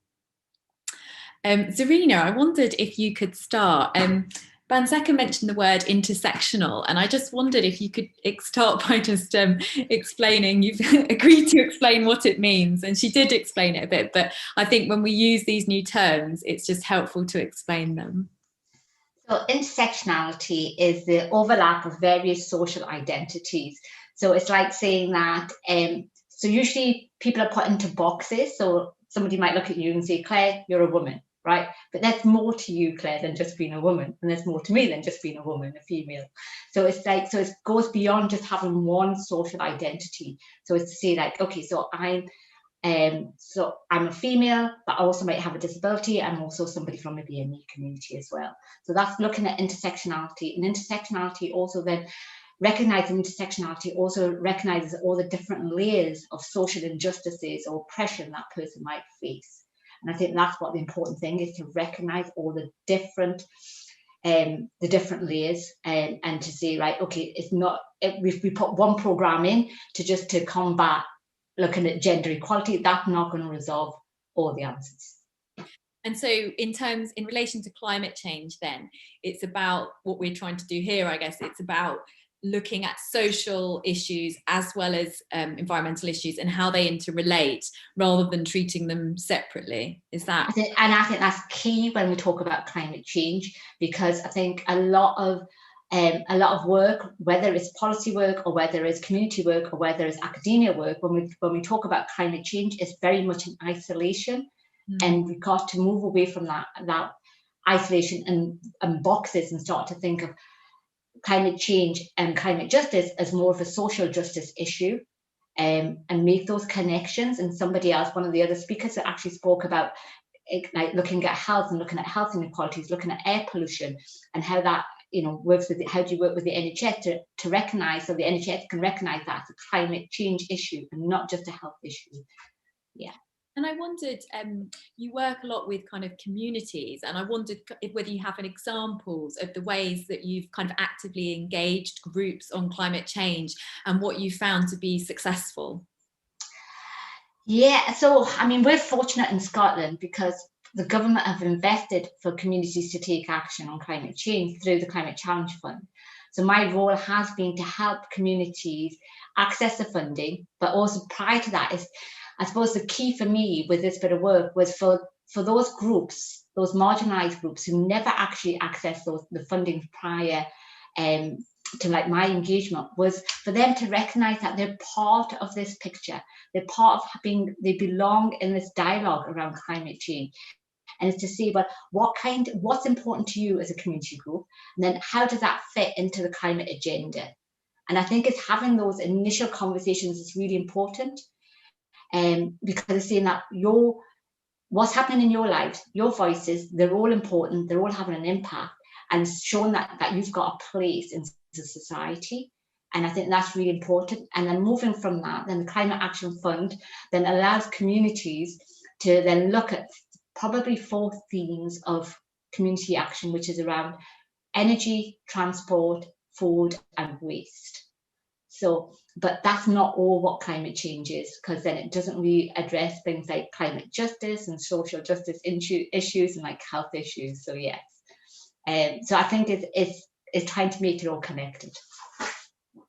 Zarina, I wondered if you could start. Banseka mentioned the word intersectional, and I just wondered if you could start by just explaining, you've agreed to explain what it means, and she did explain it a bit, but I think when we use these new terms, it's just helpful to explain them. So intersectionality is the overlap of various social identities. So it's like saying that, so usually people are put into boxes. So somebody might look at you and say, Claire, you're a woman, right? But there's more to you, Claire, than just being a woman. And there's more to me than just being a woman, a female. So it's like, so it goes beyond just having one social identity. So it's to say like, okay, so I'm a female, but I also might have a disability. I'm also somebody from maybe a BME community as well. So that's looking at intersectionality. And intersectionality also then recognizing intersectionality also recognizes all the different layers of social injustices or oppression that person might face. And I think that's what the important thing is, to recognize all the different layers and to say, right, okay, it's not, if we put one program in to combat looking at gender equality, that's not going to resolve all the answers. And so in relation to climate change, then it's about what we're trying to do here, I guess. It's about looking at social issues as well as environmental issues and how they interrelate rather than treating them separately. Is that? And I think that's key when we talk about climate change, because I think a lot of work, whether it's policy work or whether it's community work or whether it's academia work, when we talk about climate change, it's very much in isolation. And we've got to move away from that isolation and boxes and start to think of climate change and climate justice as more of a social justice issue, and make those connections. And somebody else, one of the other speakers that actually spoke about like looking at health and looking at health inequalities, looking at air pollution and how that works with how do you work with the NHS to recognise, so the NHS can recognise that as a climate change issue and not just a health issue. Yeah. And I wondered, you work a lot with kind of communities, and I wondered whether you have any examples of the ways that you've kind of actively engaged groups on climate change and what you found to be successful. Yeah, so I mean, we're fortunate in Scotland because the government have invested for communities to take action on climate change through the Climate Challenge Fund. So my role has been to help communities access the funding, but also prior to that is, I suppose the key for me with this bit of work was for those groups, those marginalised groups who never actually accessed the funding prior to like my engagement, was for them to recognise that they're part of this picture. They're part of they belong in this dialogue around climate change. And it's to see about what's important to you as a community group, and then how does that fit into the climate agenda. And I think it's having those initial conversations is really important, because it's saying that what's happening in your lives, your voices, they're all important, they're all having an impact, and showing that you've got a place in society. And I think that's really important. And then moving from that, then the Climate Action Fund then allows communities to then look at probably 4 themes of community action, which is around energy, transport, food, and waste. So, but that's not all what climate change is, because then it doesn't really address things like climate justice and social justice issues and like health issues. So yes, so I think it's trying to make it all connected.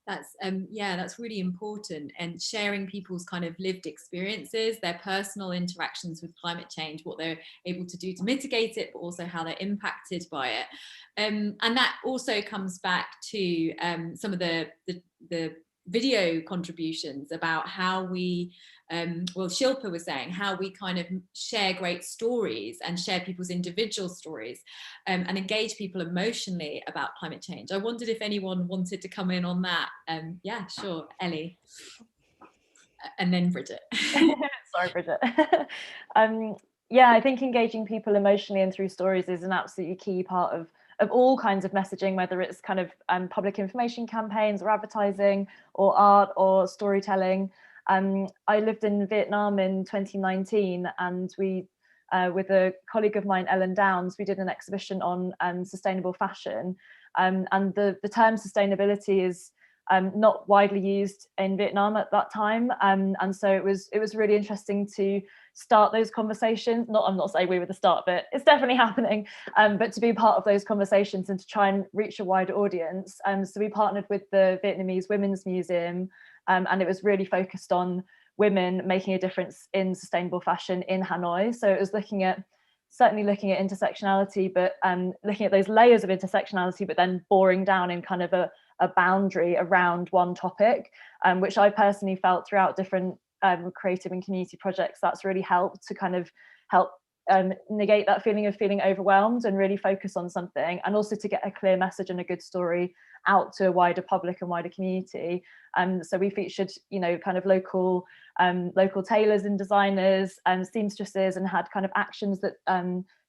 That's really important, and sharing people's kind of lived experiences, their personal interactions with climate change, what they're able to do to mitigate it, but also how they're impacted by it. And that also comes back to some of the video contributions about how we, Shilpa was saying, how we kind of share great stories and share people's individual stories, and engage people emotionally about climate change. I wondered if anyone wanted to come in on that. Yeah, sure, Ellie. And then Bridget. Sorry, Bridget. Yeah, I think engaging people emotionally and through stories is an absolutely key part of all kinds of messaging, whether it's kind of public information campaigns or advertising or art or storytelling. I lived in Vietnam in 2019, and we, with a colleague of mine, Ellen Downs, we did an exhibition on sustainable fashion. And the term sustainability is not widely used in Vietnam at that time. And so it was really interesting to start those conversations. I'm not saying we were the start of it, it's definitely happening, but to be part of those conversations and to try and reach a wider audience. So we partnered with the Vietnamese Women's Museum, and it was really focused on women making a difference in sustainable fashion in Hanoi. So it was certainly looking at intersectionality, but looking at those layers of intersectionality, but then boring down in kind of a boundary around one topic, which I personally felt throughout different creative and community projects, that's really helped to kind of help negate that feeling of feeling overwhelmed and really focus on something, and also to get a clear message and a good story out to a wider public and wider community. So we featured, kind of local tailors and designers and seamstresses, and had kind of actions that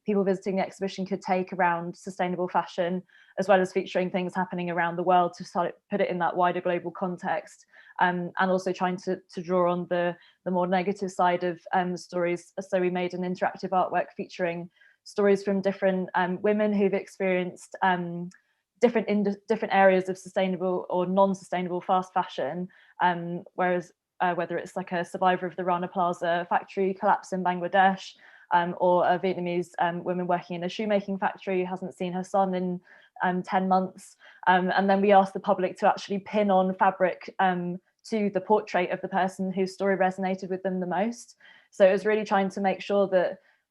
people visiting the exhibition could take around sustainable fashion, as well as featuring things happening around the world to put it in that wider global context, and also trying to draw on the more negative side of stories. So we made an interactive artwork featuring stories from different women who've experienced different areas of sustainable or non-sustainable fast fashion, whereas whether it's like a survivor of the Rana Plaza factory collapse in Bangladesh, or a Vietnamese woman working in a shoemaking factory who hasn't seen her son in 10 months. And then we asked the public to actually pin on fabric to the portrait of the person whose story resonated with them the most. So it was really trying to make sure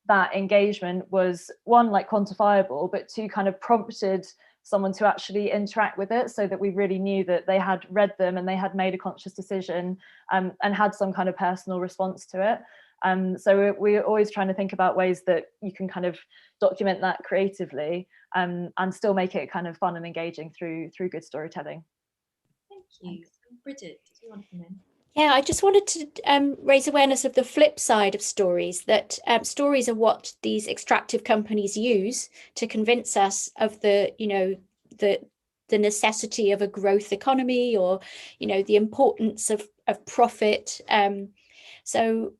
that engagement was, one, like quantifiable, but two, kind of prompted someone to actually interact with it, so that we really knew that they had read them and they had made a conscious decision, and had some kind of personal response to it. So we're always trying to think about ways that you can kind of document that creatively, and still make it kind of fun and engaging through good storytelling. Thank you. Bridget, did you want to come in? Yeah, I just wanted to raise awareness of the flip side of stories, that stories are what these extractive companies use to convince us of the the necessity of a growth economy, or, you know, the importance of profit. So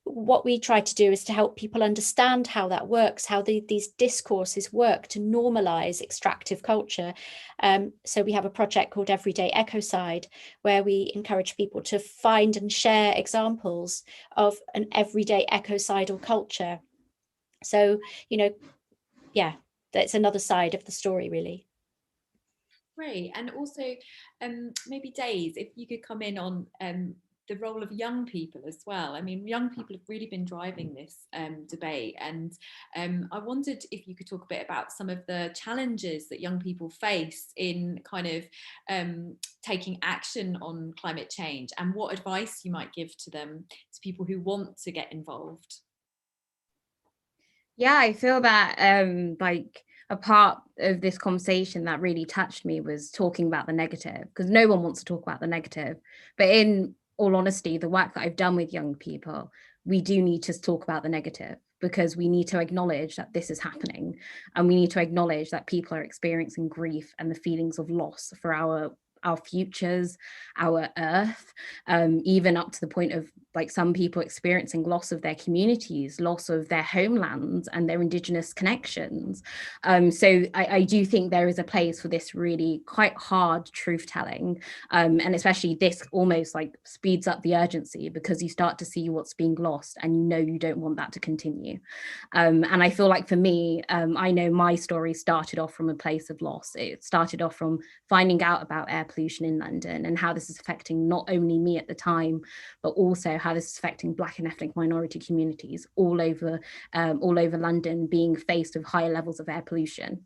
what we try to do is to help people understand how that works, how these discourses work to normalize extractive culture. So we have a project called Everyday Ecocide, where we encourage people to find and share examples of an everyday ecocidal culture. So, you know, yeah, that's another side of the story, really. Great. And also maybe Daze, if you could come in on the role of young people as well. I mean, young people have really been driving this debate, and I wondered if you could talk a bit about some of the challenges that young people face in kind of taking action on climate change, and what advice you might give to them, to people who want to get involved. Yeah, I feel that like a part of this conversation that really touched me was talking about the negative, because no one wants to talk about the negative. But in all honesty, the work that I've done with young people, we do need to talk about the negative, because we need to acknowledge that this is happening, and we need to acknowledge that people are experiencing grief and the feelings of loss for our futures, our earth, even up to the point of like some people experiencing loss of their communities, loss of their homelands and their indigenous connections. So I do think there is a place for this really quite hard truth telling, and especially this almost like speeds up the urgency, because you start to see what's being lost and you know you don't want that to continue. And I feel like for me, I know my story started off from a place of loss. It started off from finding out about air pollution in London and how this is affecting not only me at the time, but also how this is affecting Black and ethnic minority communities all over London, being faced with higher levels of air pollution.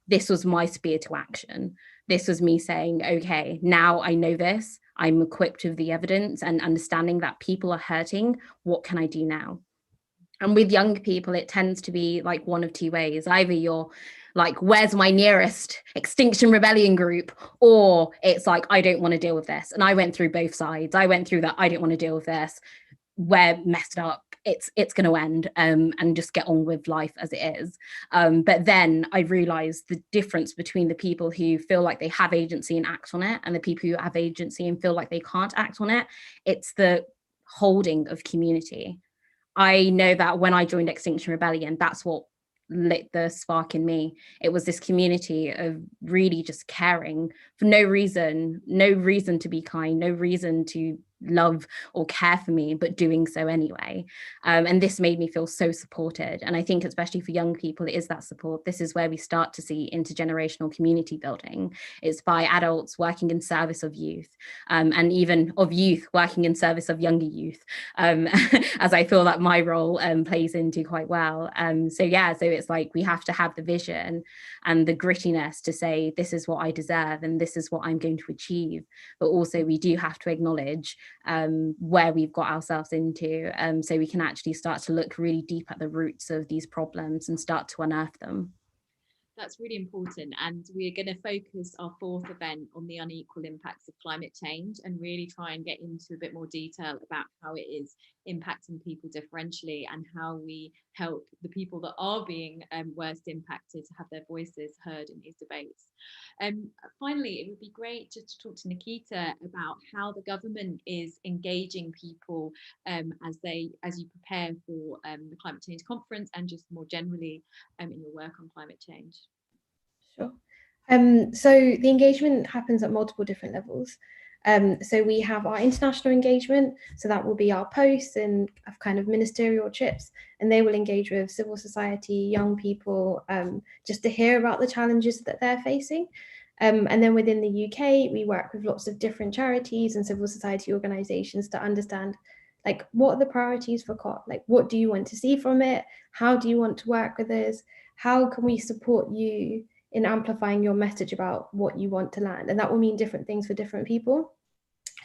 This was my spear to action. This was me saying, okay, now I know this, I'm equipped with the evidence and understanding that people are hurting. What can I do now? And with young people, it tends to be like one of two ways. Either you're like, where's my nearest Extinction Rebellion group? Or it's like, I don't want to deal with this. And I went through both sides. I went through that, I don't want to deal with this. We're messed up. It's going to end, and just get on with life as it is. But then I realized the difference between the people who feel like they have agency and act on it, and the people who have agency and feel like they can't act on it. It's the holding of community. I know that when I joined Extinction Rebellion, that's what lit the spark in me. It was this community of really just caring for no reason to be kind, no reason to love or care for me, but doing so anyway. And this made me feel so supported. And I think especially for young people, it is that support. This is where we start to see intergenerational community building. It's by adults working in service of youth, and even of youth working in service of younger youth, as I feel that my role plays into quite well. So it's like we have to have the vision and the grittiness to say, this is what I deserve and this is what I'm going to achieve. But also we do have to acknowledge where we've got ourselves into, so we can actually start to look really deep at the roots of these problems and start to unearth them. That's really important, and we're going to focus our fourth event on the unequal impacts of climate change and really try and get into a bit more detail about how it is impacting people differentially and how we help the people that are being worst impacted to have their voices heard in these debates. Finally, it would be great just to talk to Nikita about how the government is engaging people as you prepare for the climate change conference, and just more generally in your work on climate change. Sure. So the engagement happens at multiple different levels. So we have our international engagement, so that will be our posts and kind of ministerial trips, and they will engage with civil society, young people, just to hear about the challenges that they're facing. And then within the UK, we work with lots of different charities and civil society organisations to understand, like, what are the priorities for COP? Like, what do you want to see from it? How do you want to work with us? How can we support you in amplifying your message about what you want to land? And that will mean different things for different people.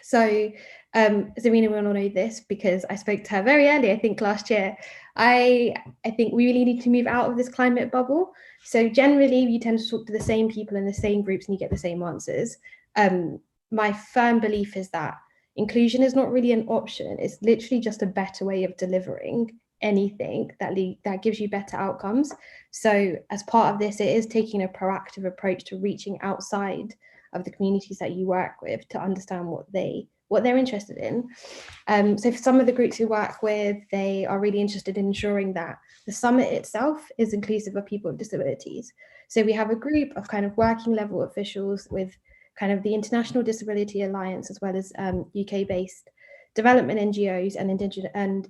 So Zarina will not know this because I spoke to her very early, I think last year. I think we really need to move out of this climate bubble. So generally you tend to talk to the same people in the same groups and you get the same answers. My firm belief is that inclusion is not really an option. It's literally just a better way of delivering anything that gives you better outcomes. So as part of this, it is taking a proactive approach to reaching outside of the communities that you work with to understand what they're interested in. So for some of the groups we work with, they are really interested in ensuring that the summit itself is inclusive of people with disabilities. So we have a group of kind of working level officials with kind of the International Disability Alliance, as well as UK-based development NGOs and Indigenous and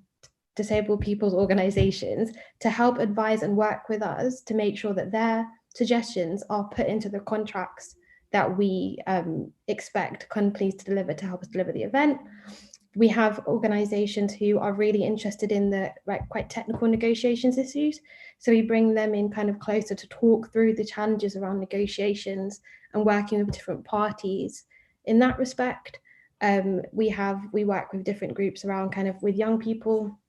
disabled people's organisations, to help advise and work with us to make sure that their suggestions are put into the contracts that we expect companies to deliver to help us deliver the event. We have organisations who are really interested in the quite technical negotiations issues. So we bring them in kind of closer to talk through the challenges around negotiations and working with different parties in that respect. We work with different groups around kind of with young people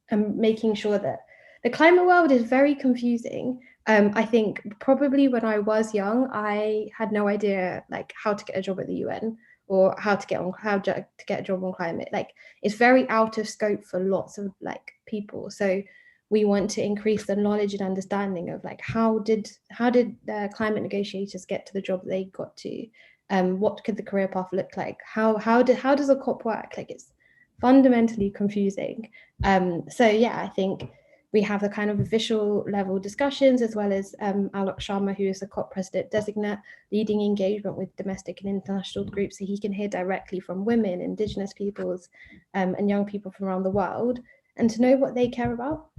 and making sure that the climate world is very confusing. I think probably when I was young, I had no idea like how to get a job at the UN or how to get a job on climate. Like, it's very out of scope for lots of like people. So we want to increase the knowledge and understanding of like how did the climate negotiators get to the job they got to? What could the career path look like? How does a COP work? Like, it's fundamentally confusing. So yeah, I think we have the kind of official level discussions, as well as Alok Sharma, who is the COP president designate, leading engagement with domestic and international groups, so he can hear directly from women, Indigenous peoples, and young people from around the world, and to know what they care about.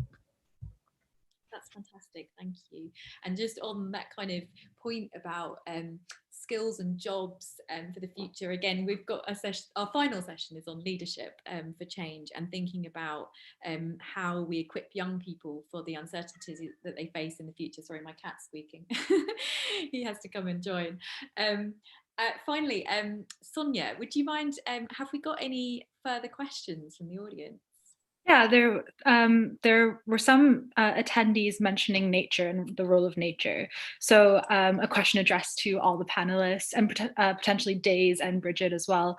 That's fantastic, thank you. And just on that kind of point about skills and jobs for the future, again, we've got a session, our final session is on leadership for change, and thinking about how we equip young people for the uncertainties that they face in the future. Sorry, my cat's squeaking. He has to come and join. Finally, Sonia, would you mind, have we got any further questions from the audience? Yeah, there were some attendees mentioning nature and the role of nature. So a question addressed to all the panelists and potentially Daze and Bridget as well.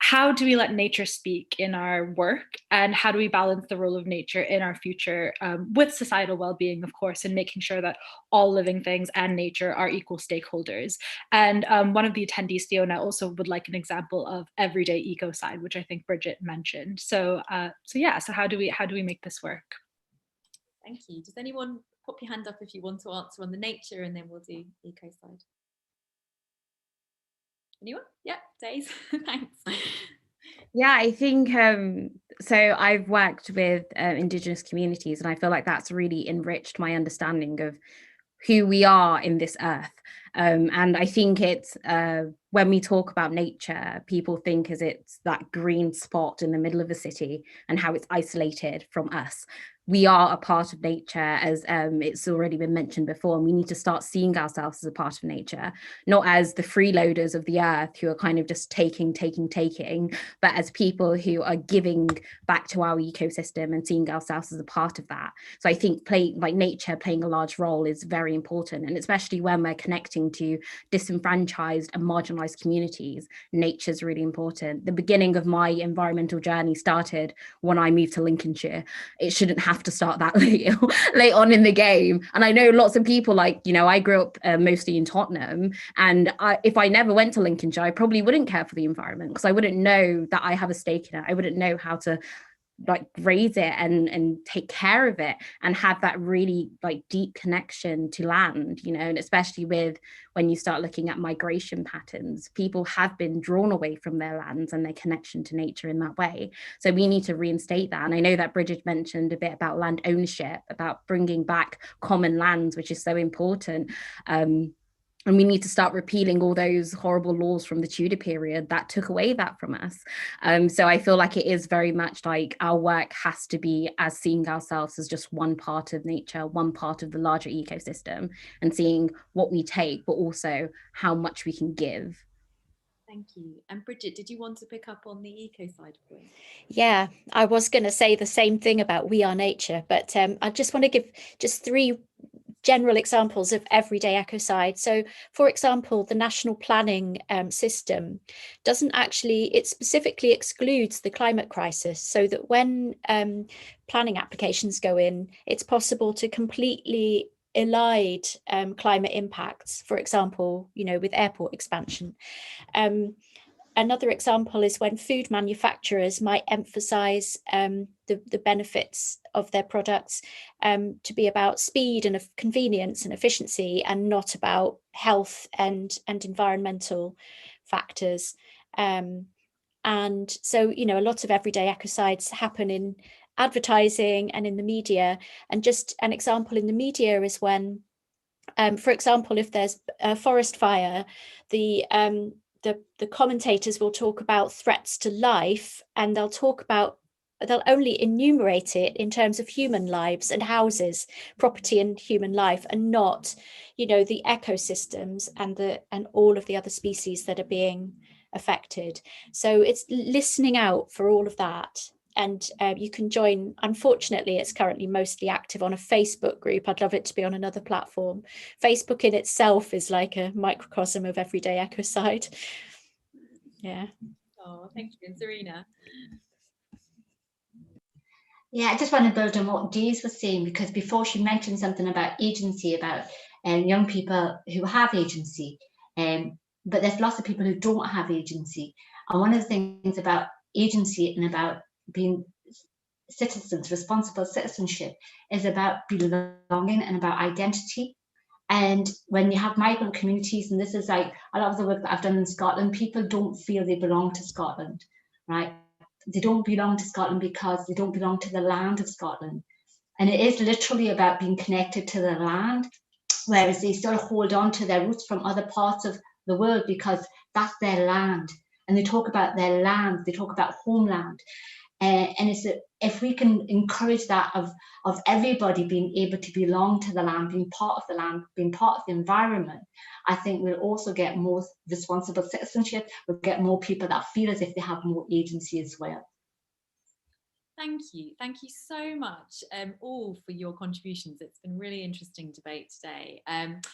How do we let nature speak in our work, and how do we balance the role of nature in our future with societal well-being, of course, and making sure that all living things and nature are equal stakeholders? And one of the attendees, Fiona, also would like an example of everyday ecocide, which I think Bridget mentioned. So yeah, so how do we make this work? Thank you. Does anyone pop your hand up if you want to answer on the nature, and then we'll do ecocide? Anyone? Yeah, Daze. Thanks. Yeah, I think so I've worked with Indigenous communities, and I feel like that's really enriched my understanding of who we are in this earth. And I think it's when we talk about nature, people think as it's that green spot in the middle of a city and how it's isolated from us. We are a part of nature, as it's already been mentioned before, and we need to start seeing ourselves as a part of nature, not as the freeloaders of the earth who are kind of just taking, but as people who are giving back to our ecosystem and seeing ourselves as a part of that. So I think nature playing a large role is very important, and especially when we're connecting to disenfranchised and marginalized communities, nature is really important. The beginning of my environmental journey started when I moved to Lincolnshire. It shouldn't have to start that late on in the game. And I know lots of people, like, you know, I grew up mostly in Tottenham, and if I never went to Lincolnshire, I probably wouldn't care for the environment, because I wouldn't know that I have a stake in it. I wouldn't know how to like raise it and take care of it and have that really like deep connection to land, you know. And especially with when you start looking at migration patterns, people have been drawn away from their lands and their connection to nature in that way. So we need to reinstate that. And I know that Bridget mentioned a bit about land ownership, about bringing back common lands, which is so important. And we need to start repealing all those horrible laws from the Tudor period that took away that from us. So I feel like it is very much like our work has to be as seeing ourselves as just one part of nature, one part of the larger ecosystem, and seeing what we take, but also how much we can give. Thank you. And Bridget, did you want to pick up on the ecocide point? Yeah, I was going to say the same thing about We Are Nature, but I just want to give just three general examples of everyday ecocide. So, for example, the national planning system doesn't actually, it specifically excludes the climate crisis, so that when planning applications go in, it's possible to completely elide climate impacts, for example, with airport expansion. Another example is when food manufacturers might emphasize the benefits of their products to be about speed and convenience and efficiency, and not about health and environmental factors. And so, a lot of everyday ecocides happen in advertising and in the media. And just an example in the media is when, for example, if there's a forest fire, the commentators will talk about threats to life, and they'll only enumerate it in terms of human lives and houses, property and human life, and not, the ecosystems and all of the other species that are being affected. So it's listening out for all of that. And you can join, unfortunately, it's currently mostly active on a Facebook group. I'd love it to be on another platform. Facebook in itself is like a microcosm of everyday ecocide. Yeah. Oh, thank you. And Zarina? Yeah, I just want to build on what Daze was saying, because before she mentioned something about agency, about young people who have agency, but there's lots of people who don't have agency. And one of the things about agency and about being citizens, responsible citizenship, is about belonging and about identity. And when you have migrant communities, and this is like a lot of the work that I've done in Scotland, people don't feel they belong to Scotland, right? They don't belong to Scotland because they don't belong to the land of Scotland. And it is literally about being connected to the land, whereas they still hold on to their roots from other parts of the world because that's their land. And they talk about their land, they talk about homeland. And it's if we can encourage that of everybody being able to belong to the land, being part of the land, being part of the environment, I think we'll also get more responsible citizenship. We'll get more people that feel as if they have more agency as well. Thank you. Thank you so much all for your contributions. It's been really interesting debate today. And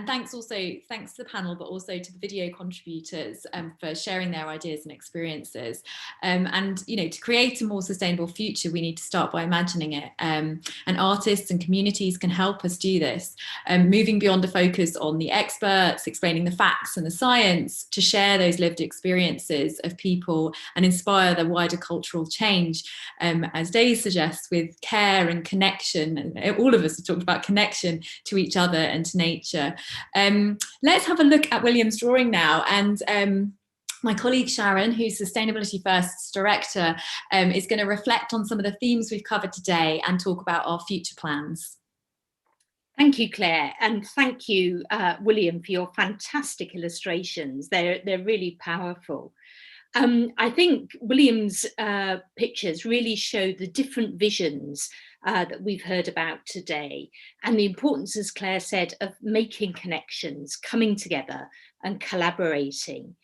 thanks to the panel, but also to the video contributors for sharing their ideas and experiences. And to create a more sustainable future, we need to start by imagining it. And artists and communities can help us do this, moving beyond a focus on the experts, explaining the facts and the science, to share those lived experiences of people and inspire the wider cultural change. As Daze suggests, with care and connection, and all of us have talked about connection to each other and to nature. Let's have a look at William's drawing now, and my colleague Sharon, who's Sustainability First's director, is going to reflect on some of the themes we've covered today and talk about our future plans. Thank you, Claire, and thank you, William, for your fantastic illustrations. They're really powerful. I think William's pictures really show the different visions that we've heard about today, and the importance, as Claire said, of making connections, coming together and collaborating.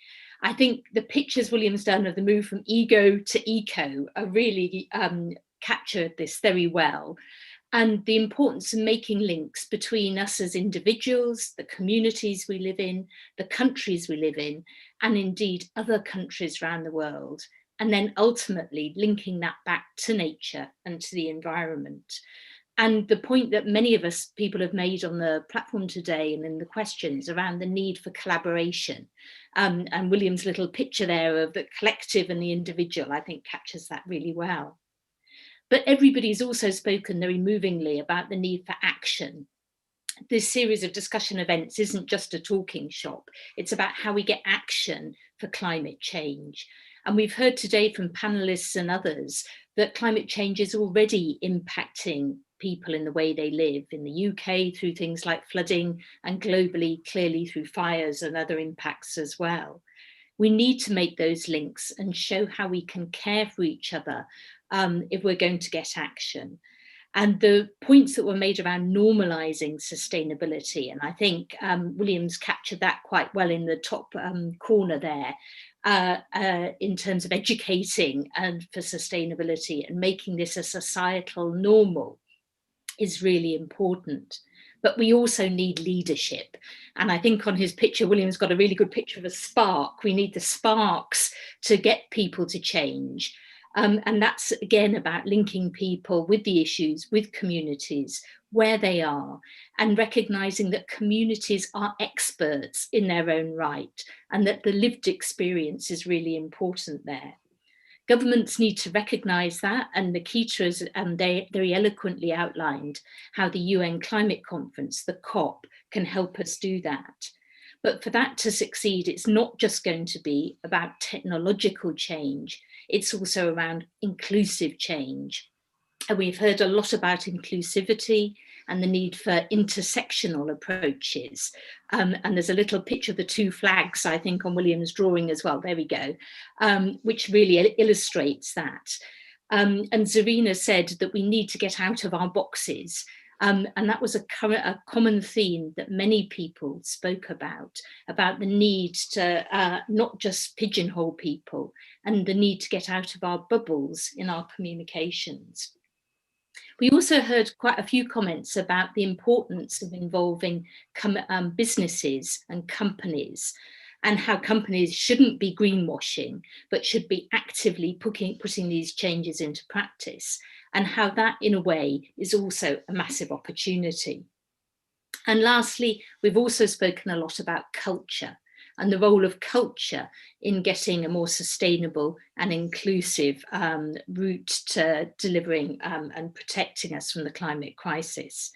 I think the pictures William's done of the move from ego to eco are really captured this very well. And the importance of making links between us as individuals, the communities we live in, the countries we live in, and indeed other countries around the world. And then ultimately linking that back to nature and to the environment. And the point that many of us people have made on the platform today and in the questions around the need for collaboration. And William's little picture there of the collective and the individual, I think captures that really well. But everybody's also spoken very movingly about the need for action. This series of discussion events isn't just a talking shop. It's about how we get action for climate change. And we've heard today from panelists and others that climate change is already impacting people in the way they live in the UK through things like flooding, and globally clearly through fires and other impacts as well. We need to make those links and show how we can care for each other if we're going to get action. And the points that were made around normalising sustainability, and I think William's captured that quite well in the top corner there, in terms of educating and for sustainability and making this a societal normal is really important. But we also need leadership. And I think on his picture, William's got a really good picture of a spark. We need the sparks to get people to change. And that's, again, about linking people with the issues, with communities, where they are, and recognising that communities are experts in their own right, and that the lived experience is really important there. Governments need to recognise that, and Nikita has very eloquently outlined how the UN Climate Conference, the COP, can help us do that. But for that to succeed, it's not just going to be about technological change, it's also around inclusive change. And we've heard a lot about inclusivity and the need for intersectional approaches. And there's a little picture of the two flags, I think, on William's drawing as well. There we go, which really illustrates that. And Zarina said that we need to get out of our boxes. And that was a common theme that many people spoke about the need to not just pigeonhole people and the need to get out of our bubbles in our communications. We also heard quite a few comments about the importance of involving businesses and companies, and how companies shouldn't be greenwashing, but should be actively putting these changes into practice, and how that, in a way, is also a massive opportunity. And lastly, we've also spoken a lot about culture and the role of culture in getting a more sustainable and inclusive route to delivering and protecting us from the climate crisis.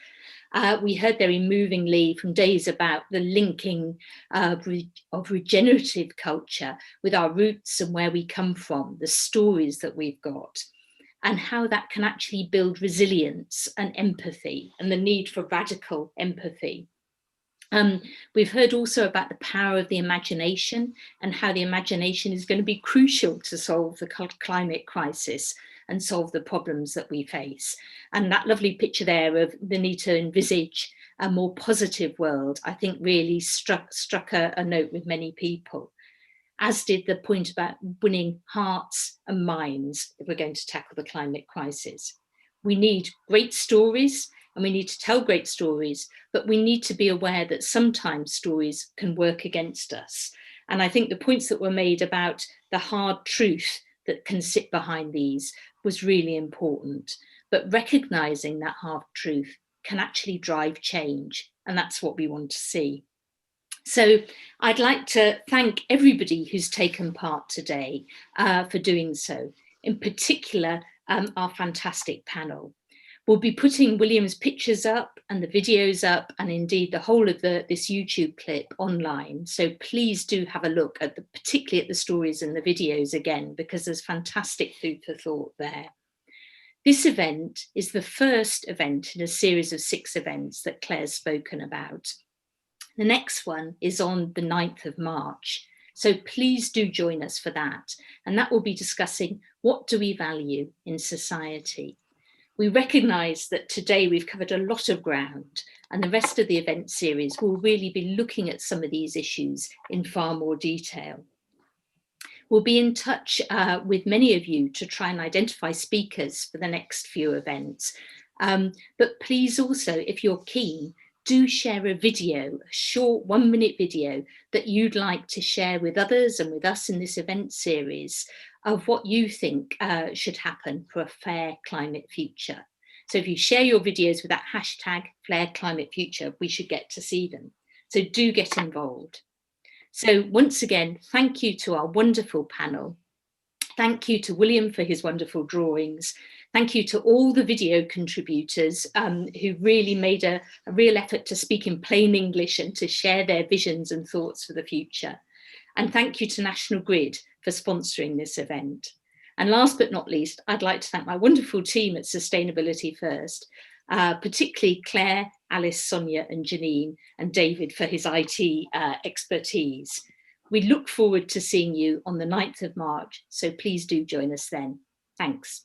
We heard very movingly from Daze about the linking of regenerative culture with our roots and where we come from, the stories that we've got, and how that can actually build resilience and empathy, and the need for radical empathy. We've heard also about the power of the imagination and how the imagination is going to be crucial to solve the climate crisis and solve the problems that we face. And that lovely picture there of the need to envisage a more positive world, I think really struck a note with many people, as did the point about winning hearts and minds if we're going to tackle the climate crisis. We need great stories, and we need to tell great stories, but we need to be aware that sometimes stories can work against us. And I think the points that were made about the hard truth that can sit behind these was really important. But recognising that hard truth can actually drive change, and that's what we want to see. So I'd like to thank everybody who's taken part today for doing so, in particular our fantastic panel. We'll be putting William's pictures up and the videos up, and indeed the whole of this YouTube clip online. So please do have a look at particularly at the stories and the videos again, because there's fantastic food for thought there. This event is the first event in a series of 6 events that Claire's spoken about. The next one is on the 9th of March. So please do join us for that. And that will be discussing what do we value in society. We recognise that today we've covered a lot of ground, and the rest of the event series will really be looking at some of these issues in far more detail. We'll be in touch with many of you to try and identify speakers for the next few events. But please also, if you're keen, do share a video, a short 1-minute video that you'd like to share with others and with us in this event series of what you think should happen for a fair climate future. So if you share your videos with that hashtag #FairClimateFuture, we should get to see them. So do get involved. So once again, thank you to our wonderful panel. Thank you to William for his wonderful drawings. Thank you to all the video contributors who really made a real effort to speak in plain English and to share their visions and thoughts for the future. And thank you to National Grid for sponsoring this event. And last but not least, I'd like to thank my wonderful team at Sustainability First, particularly Claire, Alice, Sonia and Janine, and David for his IT expertise. We look forward to seeing you on the 9th of March, so please do join us then. Thanks.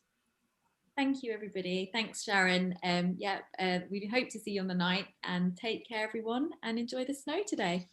Thank you, everybody. Thanks, Sharon. We hope to see you on the 9th, and take care, everyone, and enjoy the snow today.